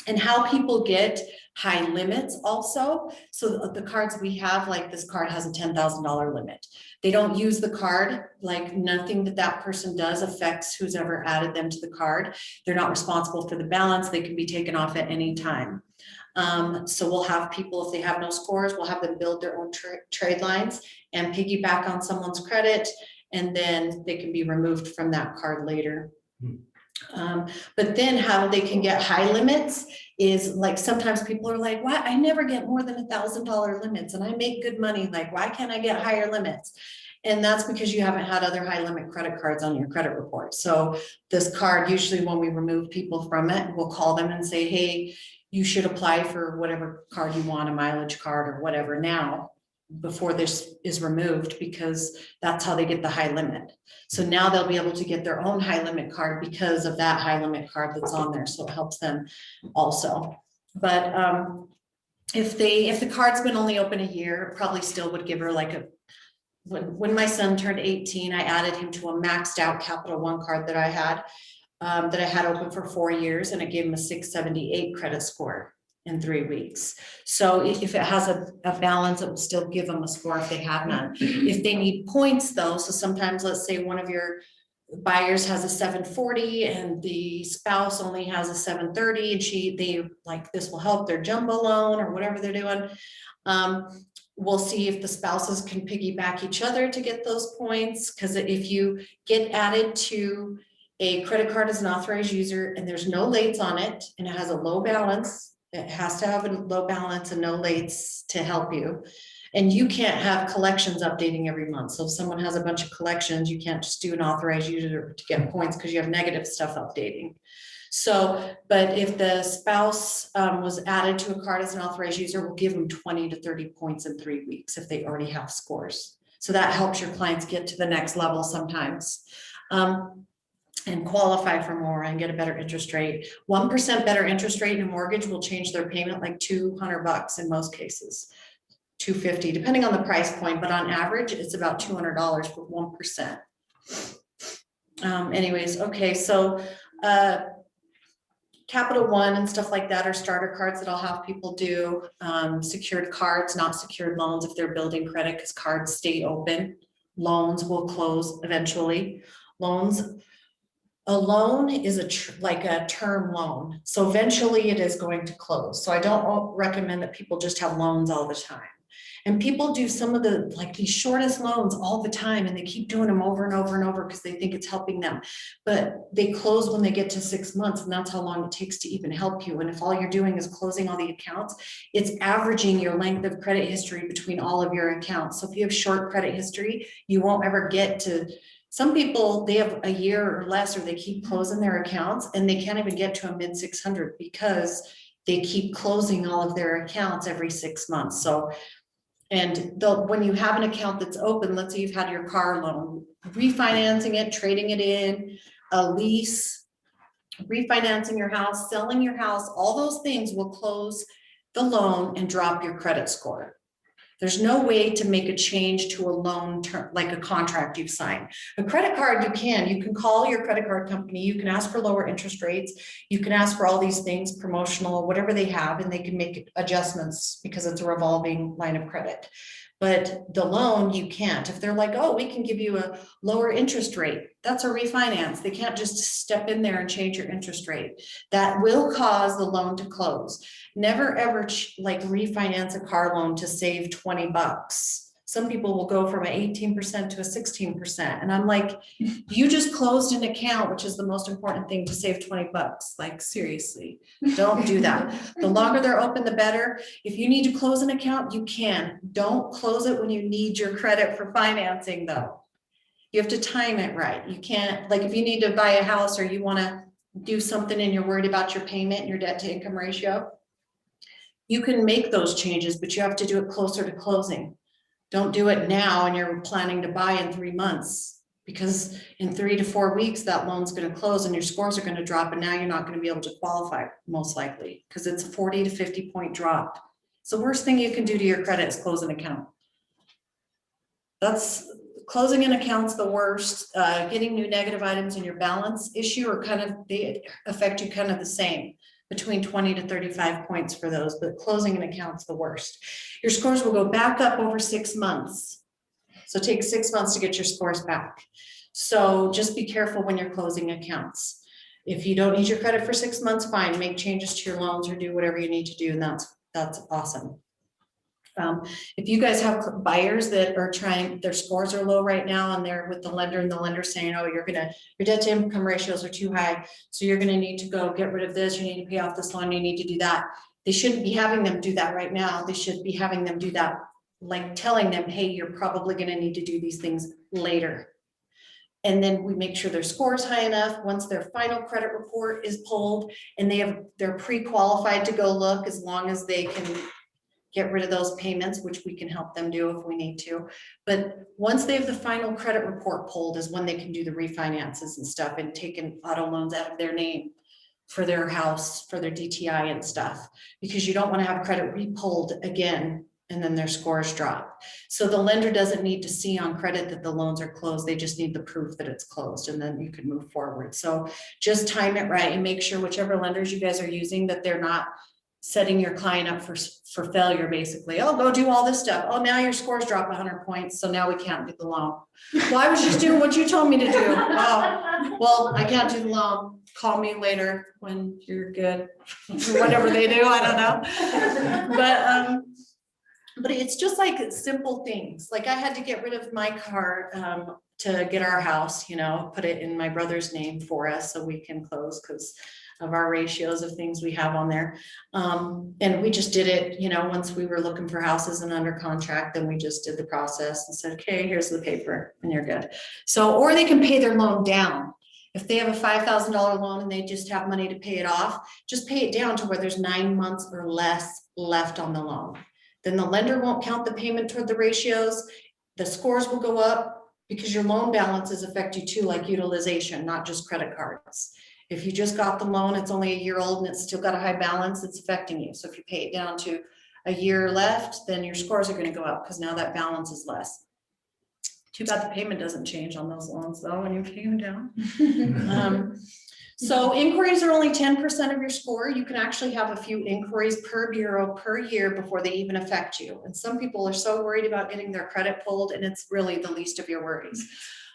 And how people get high limits also. So the cards we have, like this card has a $10,000 limit. They don't use the card, like nothing that that person does affects who's ever added them to the card. They're not responsible for the balance. They can be taken off at any time. So we'll have people, if they have no scores, we'll have them build their own trade lines and piggyback on someone's credit, and then they can be removed from that card later. But then how they can get high limits is like, sometimes people are like, why, I never get more than $1,000 limits and I make good money. Like, why can't I get higher limits? And that's because you haven't had other high limit credit cards on your credit report. So this card, usually when we remove people from it, we'll call them and say, hey, you should apply for whatever card you want, a mileage card or whatever now, before this is removed, because that's how they get the high limit. So now they'll be able to get their own high limit card because of that high limit card that's on there. So it helps them also. But if the card's been only open a year, it probably still would give her like a, when my son turned 18, I added him to a maxed out Capital One card that I had open for 4 years, and it gave him a 678 credit score in 3 weeks. So if it has a balance, it will still give them a score if they have none. If they need points though, so sometimes let's say one of your buyers has a 740 and the spouse only has a 730, and they like, this will help their jumbo loan or whatever they're doing. We'll see if the spouses can piggyback each other to get those points. Because if you get added to a credit card as an authorized user and there's no lates on it and it has a low balance, it has to have a low balance and no lates to help you. And you can't have collections updating every month. So if someone has a bunch of collections, you can't just do an authorized user to get points because you have negative stuff updating. So, but if the spouse was added to a card as an authorized user, we'll give them 20 to 30 points in 3 weeks if they already have scores. So that helps your clients get to the next level sometimes. And qualify for more and get a better interest rate. 1% better interest rate in a mortgage will change their payment like $200 in most cases, $250, depending on the price point, but on average, it's about $200 for 1%. Anyways, okay, so Capital One and stuff like that are starter cards that I'll have people do. Secured cards, not secured loans if they're building credit, because cards stay open. Loans will close eventually. A loan is like a term loan. So eventually it is going to close. So I don't recommend that people just have loans all the time. And people do some of the, like these shortest loans all the time, and they keep doing them over and over and over because they think it's helping them. But they close when they get to 6 months, and that's how long it takes to even help you. And if all you're doing is closing all the accounts, it's averaging your length of credit history between all of your accounts. So if you have short credit history, you won't ever get to. Some people, they have a year or less, or they keep closing their accounts and they can't even get to a mid 600 because they keep closing all of their accounts every 6 months. So, and when you have an account that's open, let's say you've had your car loan, refinancing it, trading it in, a lease, refinancing your house, selling your house, all those things will close the loan and drop your credit score. There's no way to make a change to a loan term, like a contract you've signed. A credit card, you can call your credit card company, you can ask for lower interest rates, you can ask for all these things, promotional, whatever they have, and they can make adjustments because it's a revolving line of credit. But the loan, you can't. If they're like, oh, we can give you a lower interest rate, that's a refinance. They can't just step in there and change your interest rate. That will cause the loan to close. Never ever like refinance a car loan to save $20. Some people will go from an 18% to a 16%. And I'm like, you just closed an account, which is the most important thing, to save $20. Like, seriously, don't do that. The longer they're open, the better. If you need to close an account, you can. Don't close it when you need your credit for financing though. You have to time it right. You can't, like if you need to buy a house or you want to do something and you're worried about your payment, your debt to income ratio, you can make those changes, but you have to do it closer to closing. Don't do it now and you're planning to buy in 3 months, because in 3 to 4 weeks, that loan's going to close and your scores are going to drop. And now you're not going to be able to qualify, most likely, because it's a 40 to 50 point drop. It's the worst thing you can do to your credit is close an account. That's closing an account's the worst. Getting new negative items in your balance issue are kind of, they affect you kind of the same. between 20 to 35 points for those, but closing an account's the worst. Your scores will go back up over 6 months. So take 6 months to get your scores back. So just be careful when you're closing accounts. If you don't need your credit for 6 months, fine, make changes to your loans or do whatever you need to do, and that's awesome. If you guys have buyers that are trying, their scores are low right now and they're with the lender and the lender saying, oh, your debt to income ratios are too high, so you're gonna need to go get rid of this, you need to pay off this loan, you need to do that. They shouldn't be having them do that right now. They should be having them do that, like telling them, hey, you're probably gonna need to do these things later. And then we make sure their score is high enough. Once their final credit report is pulled and they're pre-qualified to go look, as long as they can get rid of those payments, which we can help them do if we need to. But once they have the final credit report pulled is when they can do the refinances and stuff and taking auto loans out of their name for their house, for their DTI and stuff, because you don't want to have credit re-pulled again and then their scores drop. So the lender doesn't need to see on credit that the loans are closed. They just need the proof that it's closed, and then you can move forward. So just time it right and make sure whichever lenders you guys are using, that they're not setting your client up for failure, basically. Oh, go do all this stuff. Oh, now your scores drop 100 points, so now we can't do the loan. Well, I was just doing what you told me to do. Oh, well, I can't do the loan. Call me later when you're good. Whatever they do, I don't know. But it's just like simple things. Like I had to get rid of my car to get our house, you know, put it in my brother's name for us so we can close because of our ratios of things we have on there. And we just did it, you know, once we were looking for houses and under contract, then we just did the process and said, okay, here's the paper and you're good. So, or they can pay their loan down. If they have a $5,000 loan and they just have money to pay it off, just pay it down to where there's 9 months or less left on the loan. Then the lender won't count the payment toward the ratios. The scores will go up because your loan balances affect you too, like utilization, not just credit cards. If you just got the loan, it's only a year old and it's still got a high balance, it's affecting you. So if you pay it down to a year left, then your scores are going to go up because now that balance is less. Too bad the payment doesn't change on those loans though when you pay them down. So inquiries are only 10% of your score. You can actually have a few inquiries per bureau per year before they even affect you. And some people are so worried about getting their credit pulled, and it's really the least of your worries.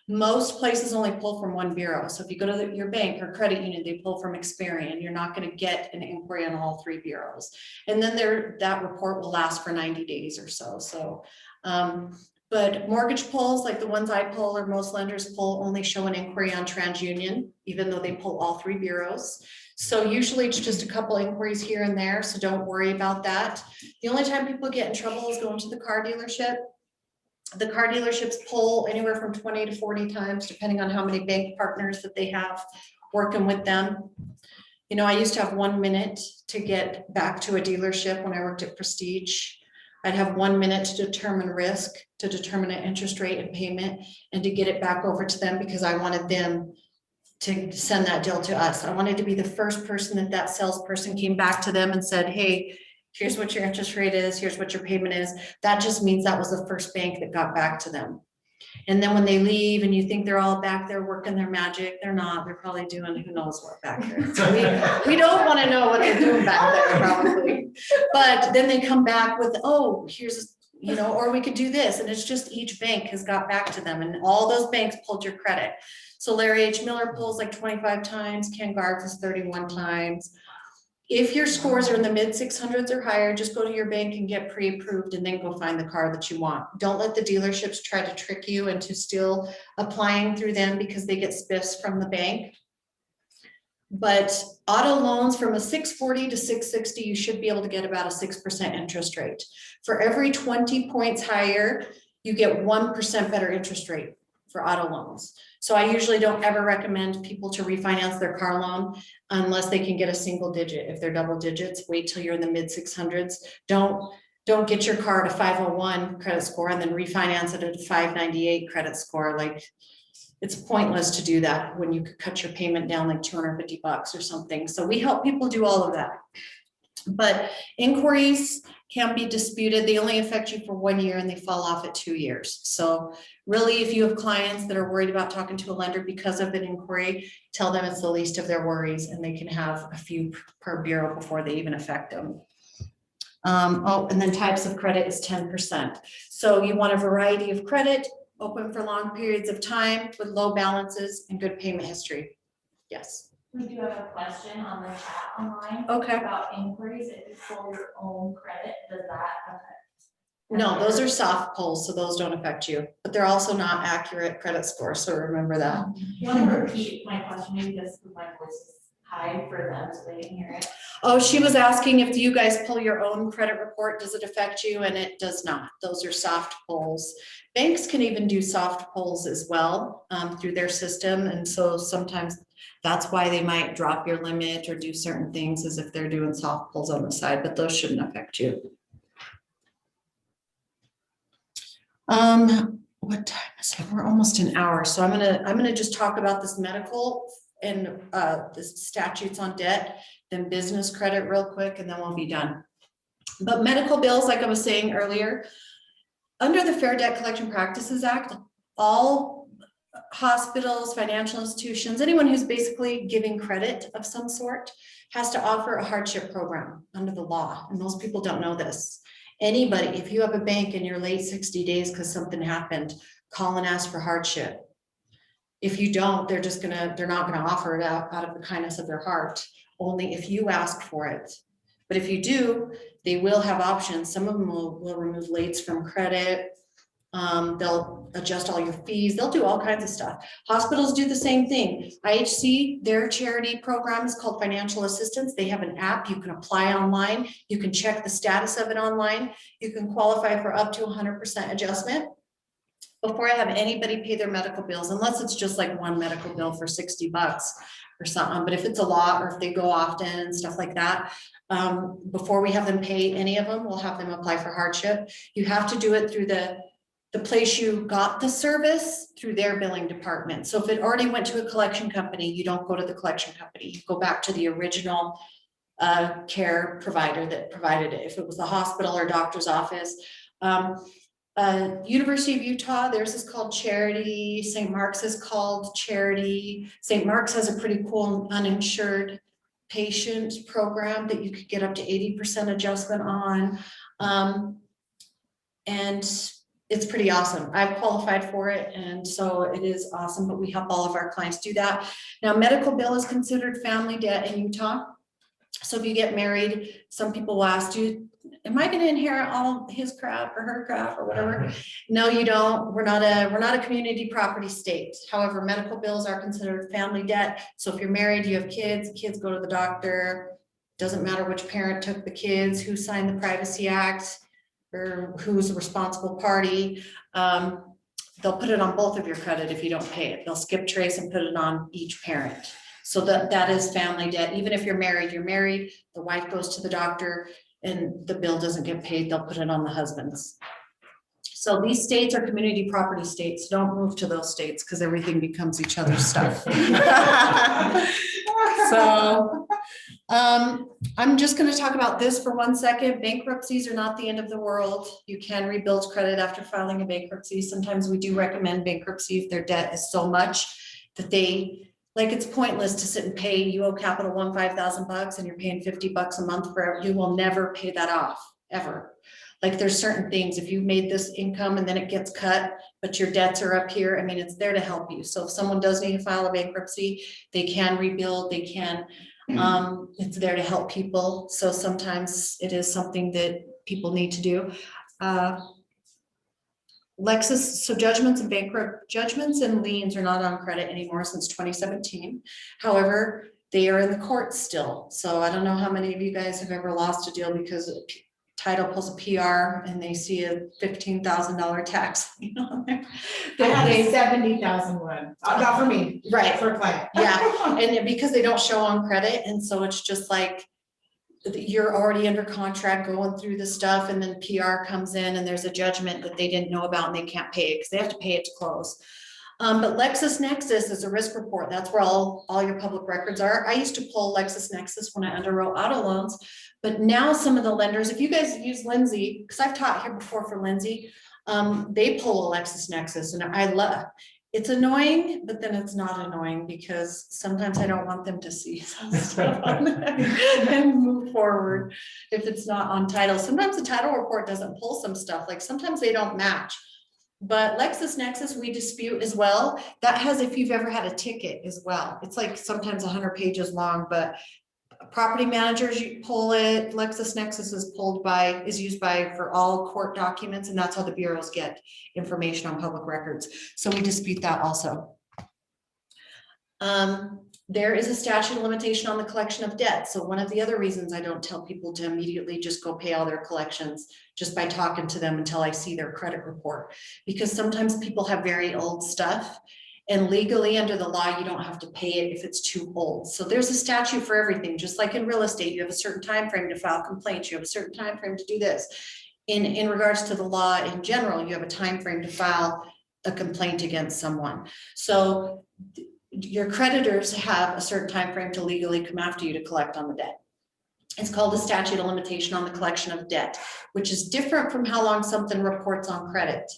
Most places only pull from one bureau. So if you go to your bank or credit union, they pull from Experian. You're not going to get an inquiry on all 3 bureaus. And then that report will last for 90 days or so. But mortgage pulls, like the ones I pull or most lenders pull, only show an inquiry on TransUnion, even though they pull all 3 bureaus. So usually it's just a couple inquiries here and there, so don't worry about that. The only time people get in trouble is going to the car dealership. The car dealerships pull anywhere from 20 to 40 times, depending on how many bank partners that they have working with them. You know, I used to have 1 minute to get back to a dealership when I worked at Prestige. I'd have 1 minute to determine risk, to determine an interest rate and payment, and to get it back over to them because I wanted them to send that deal to us. I wanted to be the first person that salesperson came back to them and said, hey, here's what your interest rate is, here's what your payment is. That just means that was the first bank that got back to them. And then when they leave and you think they're all back there working their magic, they're not. They're probably doing who knows what back there. So we don't want to know what they're doing back there probably. But then they come back with, oh, here's, you know, or we could do this. And it's just each bank has got back to them and all those banks pulled your credit. So Larry H. Miller pulls like 25 times, Ken Garth is 31 times. If your scores are in the mid 600s or higher, just go to your bank and get pre-approved and then go find the car that you want. Don't let the dealerships try to trick you into still applying through them because they get spiffs from the bank. But auto loans from a 640 to 660, you should be able to get about a 6% interest rate. For every 20 points higher, you get 1% better interest rate for auto loans. So I usually don't ever recommend people to refinance their car loan unless they can get a single digit. If they're double digits, wait till you're in the mid 600s. Don't get your car at a 501 credit score and then refinance it at a 598 credit score. Like it's pointless to do that when you could cut your payment down like $250 or something. So we help people do all of that. But inquiries can be disputed. They only affect you for 1 year and they fall off at 2 years. So really, if you have clients that are worried about talking to a lender because of an inquiry, tell them it's the least of their worries and they can have a few per bureau before they even affect them. And then types of credit is 10%. So you want a variety of credit, open for long periods of time with low balances and good payment history. Yes.
We do have a question on the chat online.
Okay.
About inquiries, if you pull your own credit, does that affect?
No, those are soft pulls, so those don't affect you, but they're also not accurate credit scores, so remember that.
You want to repeat my question, maybe because my voice is high for them so they can hear it.
Oh, she was asking if you guys pull your own credit report, does it affect you? And it does not. Those are soft pulls. Banks can even do soft pulls as well through their system. And so sometimes that's why they might drop your limit or do certain things as if they're doing soft pulls on the side, but those shouldn't affect you. What time is it? We're almost an hour. So I'm gonna just talk about this medical and the statutes on debt, then business credit real quick, and then we'll be done. But medical bills, like I was saying earlier, under the Fair Debt Collection Practices Act, all hospitals, financial institutions, anyone who's basically giving credit of some sort has to offer a hardship program under the law. And most people don't know this. Anybody, if you have a bank and you're late 60 days because something happened, call and ask for hardship. If you don't, they're not gonna offer it out of the kindness of their heart, only if you ask for it. But if you do, they will have options. Some of them will remove lates from credit. They'll adjust all your fees. They'll do all kinds of stuff. Hospitals do the same thing. IHC, their charity program is called Financial Assistance. They have an app. You can apply online. You can check the status of it online. You can qualify for up to 100% adjustment. Before I have anybody pay their medical bills, unless it's just like one medical bill for $60 or something, but if it's a lot or if they go often and stuff like that, before we have them pay any of them, we'll have them apply for hardship. You have to do it through the place you got the service, through their billing department. So if it already went to a collection company, you don't go to the collection company, you go back to the original care provider that provided it. If it was the hospital or doctor's office. University of Utah, theirs is called Charity. St. Mark's is called Charity. St. Mark's has a pretty cool uninsured patient program that you could get up to 80% adjustment on. And it's pretty awesome. I've qualified for it, and so it is awesome, but we help all of our clients do that. Now, medical bill is considered family debt in Utah. So if you get married, some people will ask you, am I going to inherit all his crap or her crap or whatever? No, you don't. We're not a community property state. However, medical bills are considered family debt. So if you're married, you have kids go to the doctor. Doesn't matter which parent took the kids, who signed the Privacy Act, or who's a responsible party. They'll put it on both of your credit if you don't pay it. They'll skip trace and put it on each parent. So that is family debt. Even if you're married, the wife goes to the doctor and the bill doesn't get paid, they'll put it on the husband's. So these states are community property states. Don't move to those states because everything becomes each other's stuff. So I'm just going to talk about this for 1 second. Bankruptcies are not the end of the world. You can rebuild credit after filing a bankruptcy. Sometimes we do recommend bankruptcy if their debt is so much that it's pointless to sit and pay. You owe Capital One $5,000 and you're paying $50 a month forever. You will never pay that off, ever. Like there's certain things, if you made this income and then it gets cut, but your debts are up here, I mean, it's there to help you. So if someone does need to file a bankruptcy, they can rebuild, they can, it's there to help people. So sometimes it is something that people need to do. Lexus, so judgments and liens are not on credit anymore since 2017. However, they are in the courts still. So I don't know how many of you guys have ever lost a deal because title pulls a PR and they see a $15,000 tax.
I have a 70,000 one, not for me,
right?
For a client.
Yeah, and because they don't show on credit, and so it's just like you're already under contract going through the stuff, and then PR comes in and there's a judgment that they didn't know about and they can't pay it because they have to pay it to close. But LexisNexis is a risk report. That's where all your public records are. I used to pull LexisNexis when I underwrote auto loans, But now some of the lenders, if you guys use Lindsay, because I've taught here before for Lindsay, they pull a LexisNexis, and I love, it's annoying, but then it's not annoying because sometimes I don't want them to see some stuff on there and move forward if it's not on title. Sometimes the title report doesn't pull some stuff, like sometimes they don't match. But LexisNexis, we dispute as well. That has, if you've ever had a ticket as well. It's like sometimes 100 pages long, but property managers, you pull it. LexisNexis is used by for all court documents, and that's how the bureaus get information on public records. So we dispute that also. There is a statute of limitation on the collection of debt. So one of the other reasons I don't tell people to immediately just go pay all their collections just by talking to them until I see their credit report, because sometimes people have very old stuff. And legally, under the law, you don't have to pay it if it's too old. So there's a statute for everything. Just like in real estate, you have a certain time frame to file complaints. You have a certain time frame to do this. In regards to the law in general, you have a time frame to file a complaint against someone. So your creditors have a certain time frame to legally come after you to collect on the debt. It's called a statute of limitation on the collection of debt, which is different from how long something reports on credit.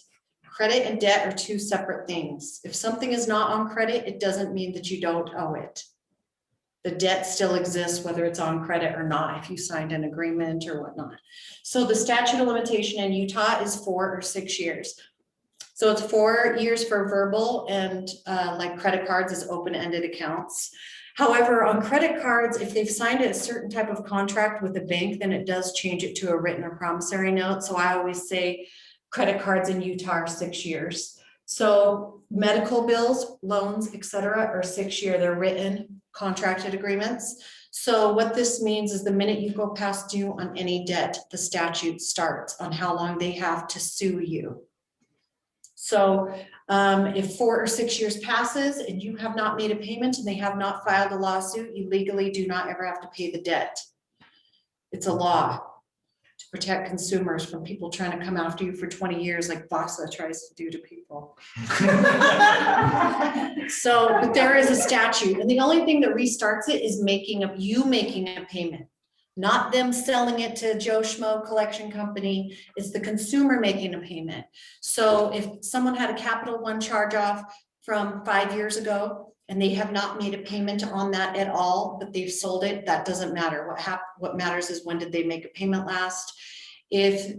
Credit and debt are two separate things. If something is not on credit, it doesn't mean that you don't owe it. The debt still exists whether it's on credit or not, if you signed an agreement or whatnot. So the statute of limitation in Utah is 4 or 6 years. So it's 4 years for verbal, and like credit cards is open-ended accounts. However, on credit cards, if they've signed a certain type of contract with a bank, then it does change it to a written or promissory note. So I always say credit cards in Utah are 6 years. So medical bills, loans, etc., are 6 year. They're written contracted agreements. So what this means is the minute you go past due on any debt, the statute starts on how long they have to sue you. So if 4 or 6 years passes and you have not made a payment and they have not filed a lawsuit, you legally do not ever have to pay the debt. It's a law to protect consumers from people trying to come after you for 20 years like VASA tries to do to people. So, but there is a statute, and the only thing that restarts it is making a payment. Not them selling it to Joe Schmo collection company. It's the consumer making a payment. So if someone had a Capital One charge off from 5 years ago and they have not made a payment on that at all, but they've sold it, that doesn't matter. What matters is when did they make a payment last? If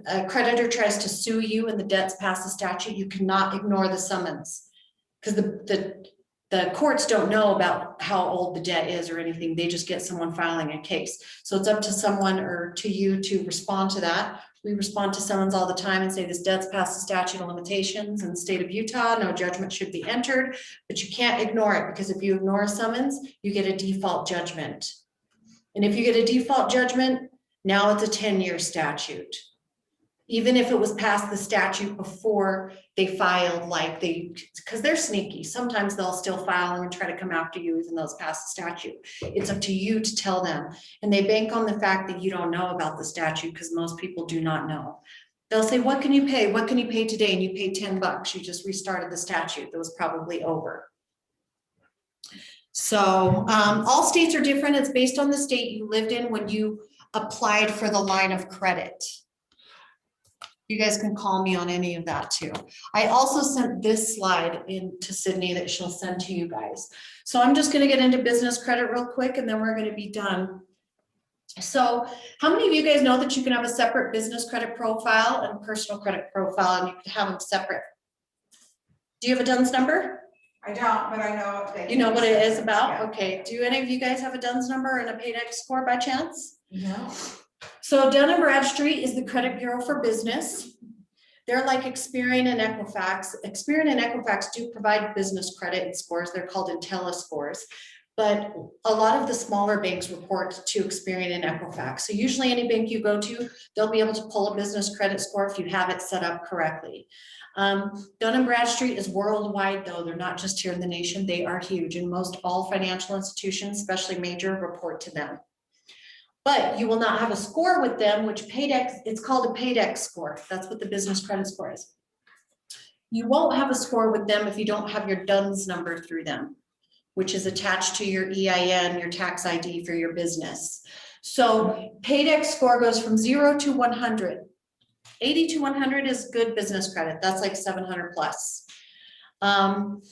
a creditor tries to sue you and the debt's past the statute, you cannot ignore the summons, because the courts don't know about how old the debt is or anything. They just get someone filing a case. So it's up to someone or to you to respond to that. We respond to summons all the time and say this debt's past the statute of limitations in the state of Utah. No judgment should be entered, but you can't ignore it, because if you ignore a summons, you get a default judgment. And if you get a default judgment, now it's a 10-year statute. Even if it was past the statute before they filed, because they're sneaky. Sometimes they'll still file and try to come after you even though it's past the statute. It's up to you to tell them. And they bank on the fact that you don't know about the statute, because most people do not know. They'll say, what can you pay? What can you pay today? And you pay $10. You just restarted the statute that was probably over. So all states are different. It's based on the state you lived in when you applied for the line of credit. You guys can call me on any of that too. I also sent this slide in to Sydney that she'll send to you guys. So I'm just going to get into business credit real quick and then we're going to be done. So how many of you guys know that you can have a separate business credit profile and personal credit profile, and you can have them separate? Do you have a DUNS number?
I don't, but I know that.
You know what it is about?
Yeah.
Okay. Do any of you guys have a DUNS number and a PAYDEX score by chance?
No.
So Dun & Bradstreet is the credit bureau for business. They're like Experian and Equifax. Experian and Equifax do provide business credit and scores. They're called IntelliScores. But a lot of the smaller banks report to Experian and Equifax. So usually any bank you go to, they'll be able to pull a business credit score if you have it set up correctly. Dun & Bradstreet is worldwide though. They're not just here in the nation. They are huge, and most all financial institutions, especially major, report to them. But you will not have a score with them, which PAYDEX, it's called a PAYDEX score. That's what the business credit score is. You won't have a score with them if you don't have your DUNS number through them, which is attached to your EIN, your tax ID for your business. So paydex score goes from 0 to 100. 80 to 100 is good business credit. That's like 700 plus. And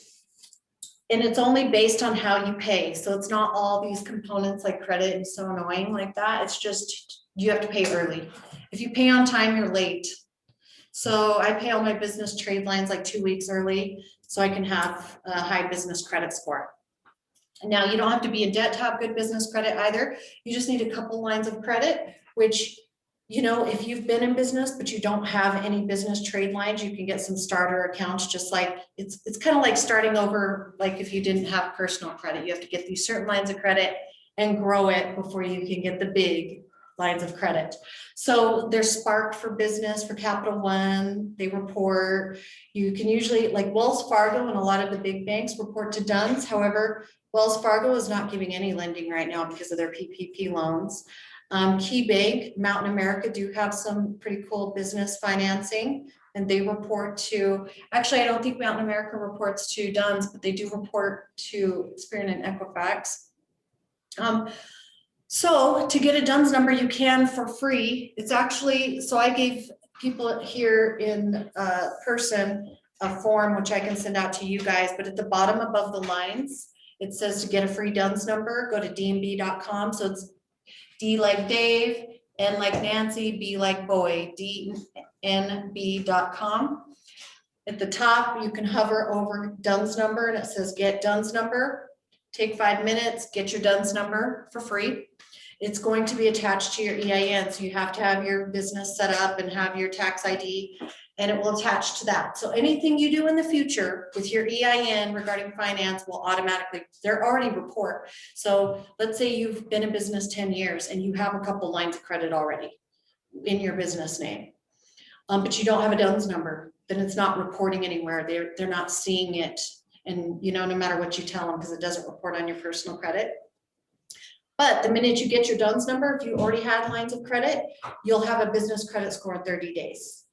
it's only based on how you pay. So it's not all these components like credit and so annoying like that. It's just, you have to pay early. If you pay on time, you're late. So I pay all my business trade lines like 2 weeks early so I can have a high business credit score. Now, you don't have to be in debt to have good business credit either. You just need a couple lines of credit, which, you know, if you've been in business, but you don't have any business trade lines, you can get some starter accounts, just like it's kind of like starting over. Like if you didn't have personal credit, you have to get these certain lines of credit and grow it before you can get the big lines of credit. So there's Spark for business, for Capital One, they report. You can usually, like Wells Fargo and a lot of the big banks report to Duns. However, Wells Fargo is not giving any lending right now because of their PPP loans. Key Bank, Mountain America do have some pretty cool business financing, and they report to, actually, I don't think Mountain America reports to Duns, but they do report to Experian and Equifax. So to get a Duns number, you can for free. It's actually, so I gave people here in person a form, which I can send out to you guys, but at the bottom above the lines, it says to get a free Duns number, go to dnb.com. So it's D like Dave, N like Nancy, B like boy, dnb.com. At the top, you can hover over Duns number and it says get Duns number. Take 5 minutes, get your Duns number for free. It's going to be attached to your EIN. So you have to have your business set up and have your tax ID, and it will attach to that. So anything you do in the future with your EIN regarding finance will automatically, they're already report. So let's say you've been in business 10 years and you have a couple lines of credit already in your business name, but you don't have a Duns number, then it's not reporting anywhere. They're not seeing it. And, you know, no matter what you tell them, because it doesn't report on your personal credit. But the minute you get your Duns number, if you already had lines of credit, you'll have a business credit score in 30 days.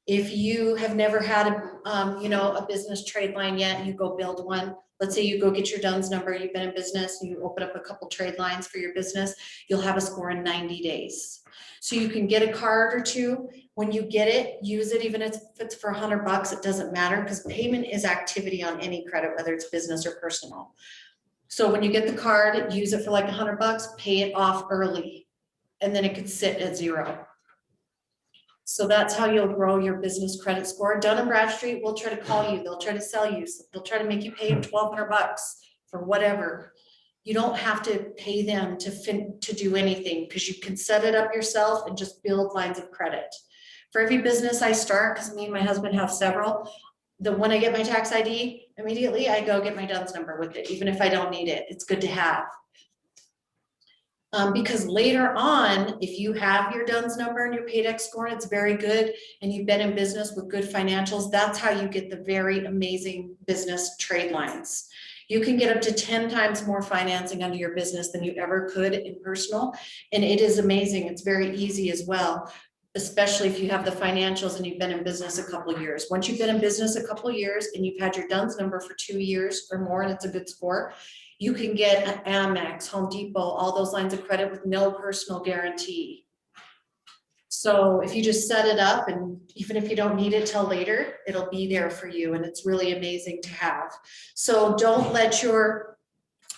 If you have never had a business trade line yet, you go build one. Let's say you go get your Duns number, you've been in business, and you open up a couple trade lines for your business, you'll have a score in 90 days. So you can get a card or two. When you get it, use it, even if it's for $100, it doesn't matter, because payment is activity on any credit, whether it's business or personal. So when you get the card, use it for like $100, pay it off early, and then it could sit at 0. So that's how you'll grow your business credit score. Dun & Bradstreet will try to call you. They'll try to sell you. They'll try to make you pay $1,200 for whatever. You don't have to pay them to do anything, because you can set it up yourself and just build lines of credit. For every business I start, because me and my husband have several, when I get my tax ID, immediately I go get my Duns number with it, even if I don't need it. It's good to have. Because later on, if you have your Duns number and your paydex score, it's very good, and you've been in business with good financials, that's how you get the very amazing business trade lines. You can get up to 10 times more financing under your business than you ever could in personal, and it is amazing. It's very easy as well, especially if you have the financials and you've been in business a couple of years. Once you've been in business a couple of years and you've had your Duns number for 2 years or more, and it's a good score, you can get an Amex, Home Depot, all those lines of credit with no personal guarantee. So if you just set it up, and even if you don't need it till later, it'll be there for you, and it's really amazing to have. So don't let your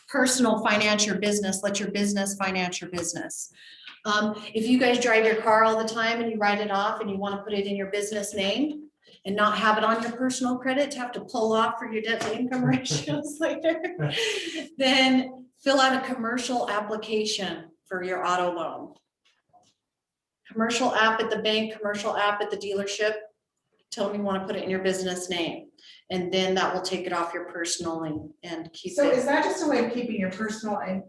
personal finance your business, let your business finance your business. If you guys drive your car all the time and you write it off and you want to put it in your business name and not have it on your personal credit to have to pull off for your debt to income ratios later, then fill out a commercial application for your auto loan. Commercial app at the bank, commercial app at the dealership. Tell them you want to put it in your business name, and then that will take it off your personal and keep it.
So is that just a way of keeping your personal and?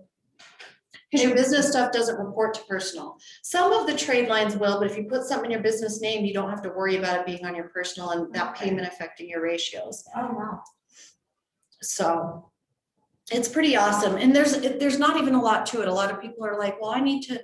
Because your business stuff doesn't report to personal. Some of the trade lines will, but if you put something in your business name, you don't have to worry about it being on your personal and that payment affecting your ratios.
Oh, wow.
So it's pretty awesome. And there's not even a lot to it. A lot of people are like, well, I need to,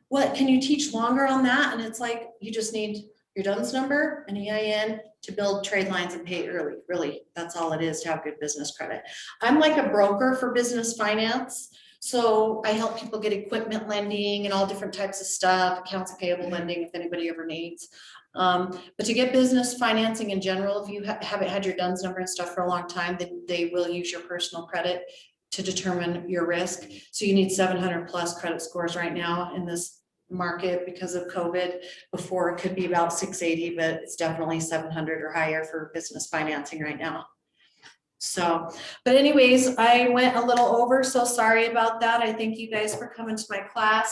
what, can you teach longer on that? And it's like, you just need your Duns number, an EIN to build trade lines and pay early. Really, that's all it is to have good business credit. I'm like a broker for business finance. So I help people get equipment lending and all different types of stuff, accounts payable lending if anybody ever needs. But to get business financing in general, if you haven't had your DUNS number and stuff for a long time, then they will use your personal credit to determine your risk. So you need 700 plus credit scores right now in this market because of COVID. Before it could be about 680, but it's definitely 700 or higher for business financing right now. So, but anyways, I went a little over, so sorry about that. I thank you guys for coming to my class.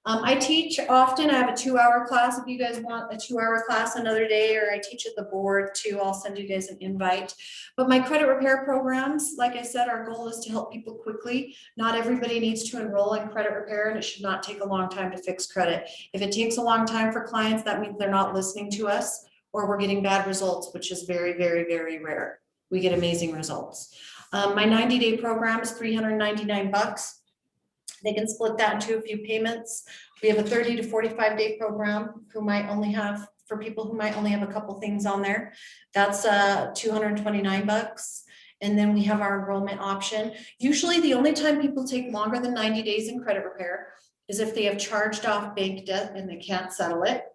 I teach often. I have a 2-hour class. If you guys want a 2-hour class another day, or I teach at the board too, I'll send you guys an invite. But my credit repair programs, like I said, our goal is to help people quickly. Not everybody needs to enroll in credit repair, and it should not take a long time to fix credit. If it takes a long time for clients, that means they're not listening to us, or we're getting bad results, which is very, very, very rare. We get amazing results. My 90-day program is $399. They can split that into a few payments. We have a 30 to 45 day program for people who might only have a couple things on there. That's $229. And then we have our enrollment option. Usually the only time people take longer than 90 days in credit repair is if they have charged off bank debt and they can't settle it,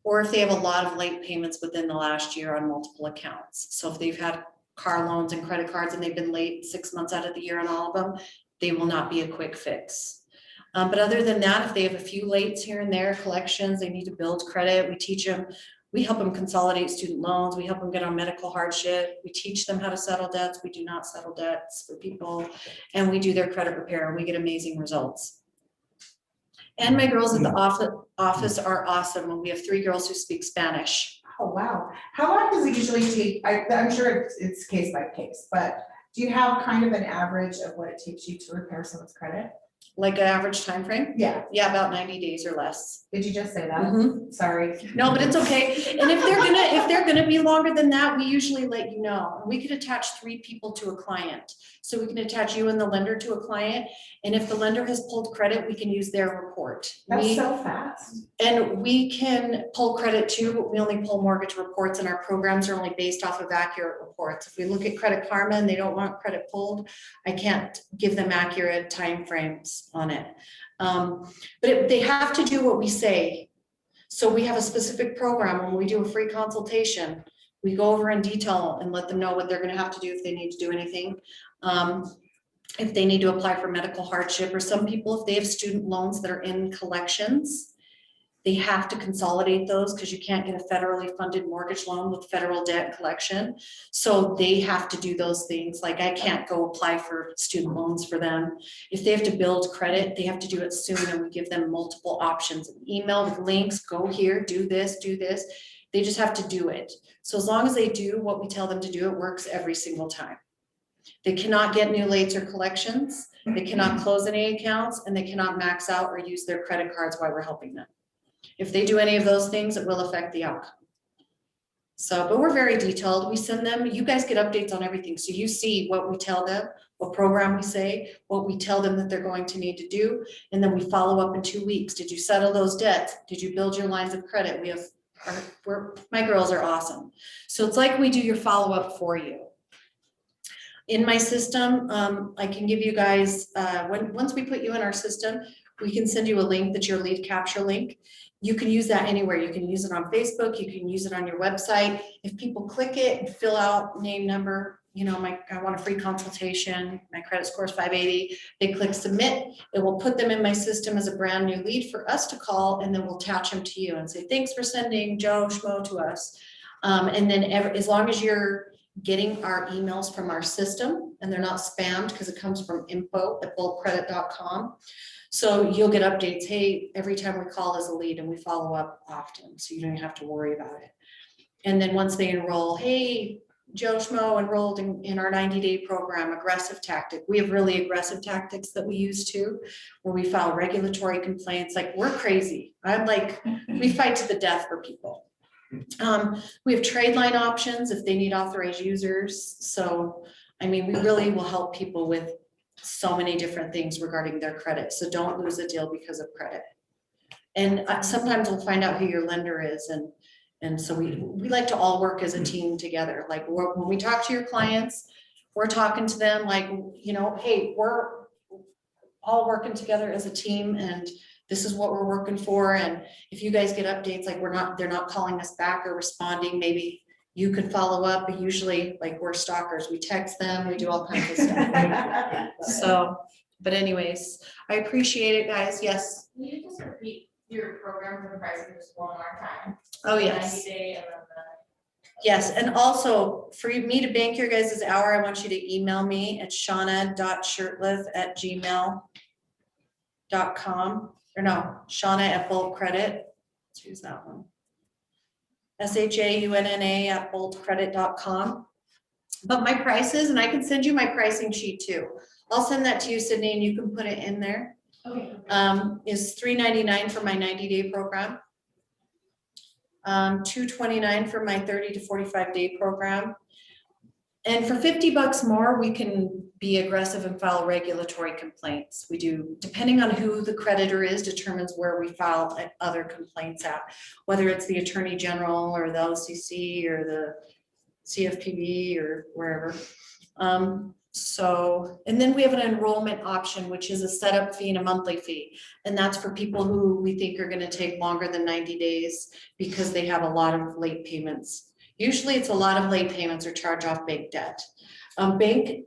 or if they have a lot of late payments within the last year on multiple accounts. So if they've had car loans and credit cards and they've been late 6 months out of the year on all of them, they will not be a quick fix. But other than that, if they have a few lates here and there, collections, they need to build credit, we teach them, we help them consolidate student loans, we help them get on medical hardship, we teach them how to settle debts, we do not settle debts for people, and we do their credit repair, and we get amazing results. And my girls at the office are awesome, and we have 3 girls who speak Spanish.
Oh, wow. How long does it usually take? I'm sure it's case by case, but do you have kind of an average of what it takes you to repair someone's credit?
Like an average time frame?
Yeah.
Yeah, about 90 days or less.
Did you just say that?
Mhm.
Sorry.
No, but it's okay. And if they're gonna be longer than that, we usually let you know. We could attach 3 people to a client. So we can attach you and the lender to a client. And if the lender has pulled credit, we can use their report.
That's so fast.
And we can pull credit too, but we only pull mortgage reports, and our programs are only based off of accurate reports. If we look at Credit Karma and they don't want credit pulled, I can't give them accurate timeframes on it. But they have to do what we say. So we have a specific program. When we do a free consultation, we go over in detail and let them know what they're gonna have to do if they need to do anything. If they need to apply for medical hardship, or some people, if they have student loans that are in collections, they have to consolidate those because you can't get a federally funded mortgage loan with federal debt collection. So they have to do those things. Like I can't go apply for student loans for them. If they have to build credit, they have to do it soon, and we give them multiple options. An email with links, go here, do this, do this. They just have to do it. So as long as they do what we tell them to do, it works every single time. They cannot get new lates or collections. They cannot close any accounts, and they cannot max out or use their credit cards while we're helping them. If they do any of those things, it will affect the outcome. So, but we're very detailed. We send them, you guys get updates on everything. So you see what we tell them, what program we say, what we tell them that they're going to need to do. And then we follow up in 2 weeks. Did you settle those debts? Did you build your lines of credit? We have, my girls are awesome. So it's like we do your follow-up for you. In my system, I can give you guys, once we put you in our system, we can send you a link that's your lead capture link. You can use that anywhere. You can use it on Facebook. You can use it on your website. If people click it and fill out name, number, you know, I want a free consultation, my credit score is 580, they click submit, it will put them in my system as a brand new lead for us to call, and then we'll attach them to you and say, thanks for sending Joe Schmo to us. And then as long as you're getting our emails from our system and they're not spammed, because it comes from info@bulkcredit.com. So you'll get updates. Hey, every time we call as a lead, and we follow up often, so you don't have to worry about it. And then once they enroll, hey, Joe Schmo enrolled in our 90-day program, aggressive tactic. We have really aggressive tactics that we use too, where we file regulatory complaints. Like, we're crazy. I'm like, we fight to the death for people. We have trade line options if they need authorized users. So, I mean, we really will help people with so many different things regarding their credit. So don't lose a deal because of credit. And sometimes we'll find out who your lender is. And so we like to all work as a team together. Like when we talk to your clients, we're talking to them like, you know, hey, all working together as a team, and this is what we're working for. And if you guys get updates, like they're not calling us back or responding, maybe you could follow up, but usually like we're stalkers, we text them, we do all kinds of stuff. So, but anyways, I appreciate it, guys. Yes.
Can you just repeat your program for the pricing just one more time?
Oh, yes.
90 day and then
Yes, and also for me to bank your guys' hour, I want you to email me at shaunna.shurtliff@gmail.com, or no, Shaunna at Bolt Credit. Let's use that one. SHAUNNA@boltcredit.com. But my prices, and I can send you my pricing sheet too. I'll send that to you, Sydney, and you can put it in there.
okay.
Is $3.99 for my 90-day program. $229 for my 30 to 45-day program. And for $50 more, we can be aggressive and file regulatory complaints. We do, depending on who the creditor is, determines where we file other complaints at, whether it's the Attorney General or the LCC or the CFPB or wherever. So, and then we have an enrollment option, which is a setup fee and a monthly fee. And that's for people who we think are going to take longer than 90 days because they have a lot of late payments. Usually it's a lot of late payments or charge off bank debt. Bank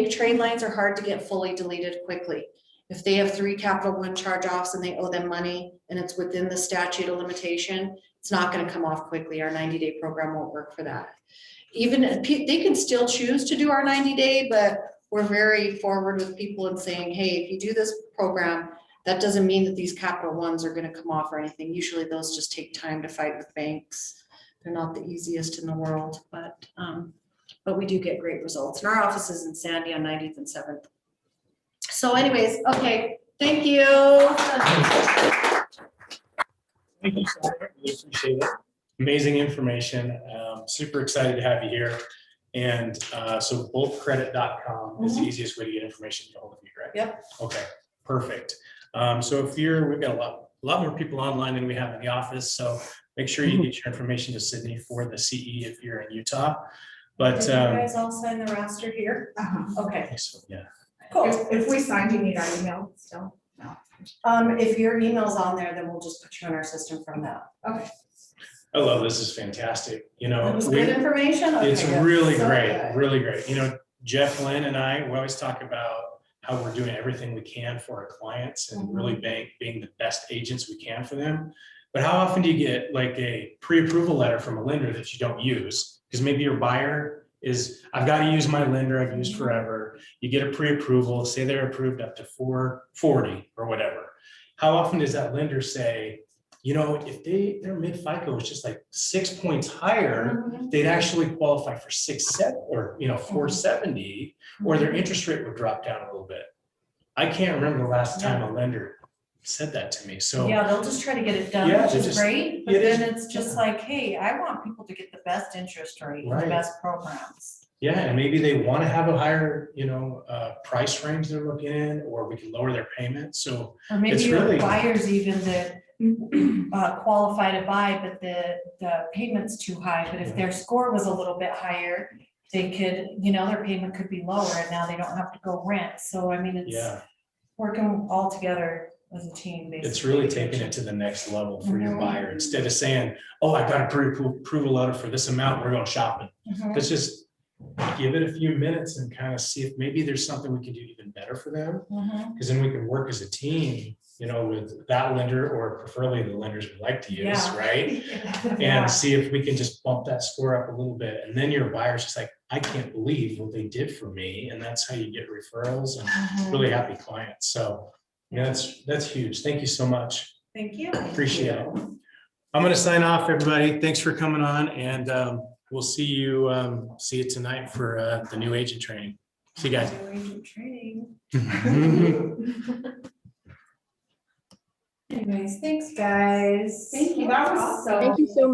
trade lines are hard to get fully deleted quickly. If they have 3 Capital One charge offs and they owe them money and it's within the statute of limitation, it's not going to come off quickly. Our 90-day program won't work for that. Even if they can still choose to do our 90-day, but we're very forward with people and saying, hey, if you do this program, that doesn't mean that these Capital Ones are going to come off or anything. Usually those just take time to fight with banks. They're not the easiest in the world, but we do get great results. And our office is in Sandy on 90th and 7th. So anyways, okay, thank you.
Thank you, Shaunna. Really appreciate it. Amazing information. Super excited to have you here. And so boltcredit.com is the easiest way to get information to hold of you, right?
Yep.
Okay, perfect. So if we've got a lot more people online than we have in the office. So make sure you get your information to Sydney for the CE if you're in Utah. But
Did you guys all sign the roster here? Okay,
so, yeah.
cool.
If we signed, you need our email still? No.
If your email's on there, then we'll just put you in our system from that.
Okay.
I love this. Is fantastic. You know,
That was good information?
it's
Okay, good.
really
So
great,
good.
really great. You know, Jeff, Lynn, and I, we always talk about how we're doing everything we can for our clients and really being the best agents we can for them. But how often do you get like a pre-approval letter from a lender that you don't use? Because maybe your buyer is, I've got to use my lender I've used forever. You get a pre-approval, say they're approved up to 440 or whatever. How often does that lender say, you know, if their mid FICO is just like 6 points higher, they'd actually qualify for 470, or their interest rate would drop down a little bit. I can't remember the last time a lender said that to me. So
Yeah, they'll just try to get it done,
Yeah,
which
they
is
just-
great, but
it is-
then it's just like, hey, I want people to get the best interest rate, and the
Right.
best programs.
yeah, and maybe they want to have a higher, price range they're looking in, or we can lower their payment. So
Or maybe
It's
your
really-
buyers even that qualify to buy, but the payment's too high, but if their score was a little bit higher, they could, their payment could be lower and now they don't have to go rent. So I mean, it's
yeah,
working all together as a team, basically.
it's really taking it to the next level for your
Mhm.
buyer. Instead of saying, oh, I got a pre-approval letter for this amount, we're going shopping.
Mhm.
Let's just give it a few minutes and kind of see if maybe there's something we can do even better for them.
Mhm.
Because then we can work as a team, with that lender, or preferably the lenders we like to use,
Yeah.
right?
Yeah.
And see if we can just bump that score up a little bit. And then your buyer's just like, I can't believe what they did for me. And that's how you get referrals and
Mhm.
really happy clients. So that's huge. Thank you so much.
Thank you.
Appreciate it. I'm going to sign off, everybody. Thanks for coming on, and we'll see you tonight for the new agent training. See you guys.
Agent training. Anyways, thanks, guys.
Thank you. That was so.
Thank you so much.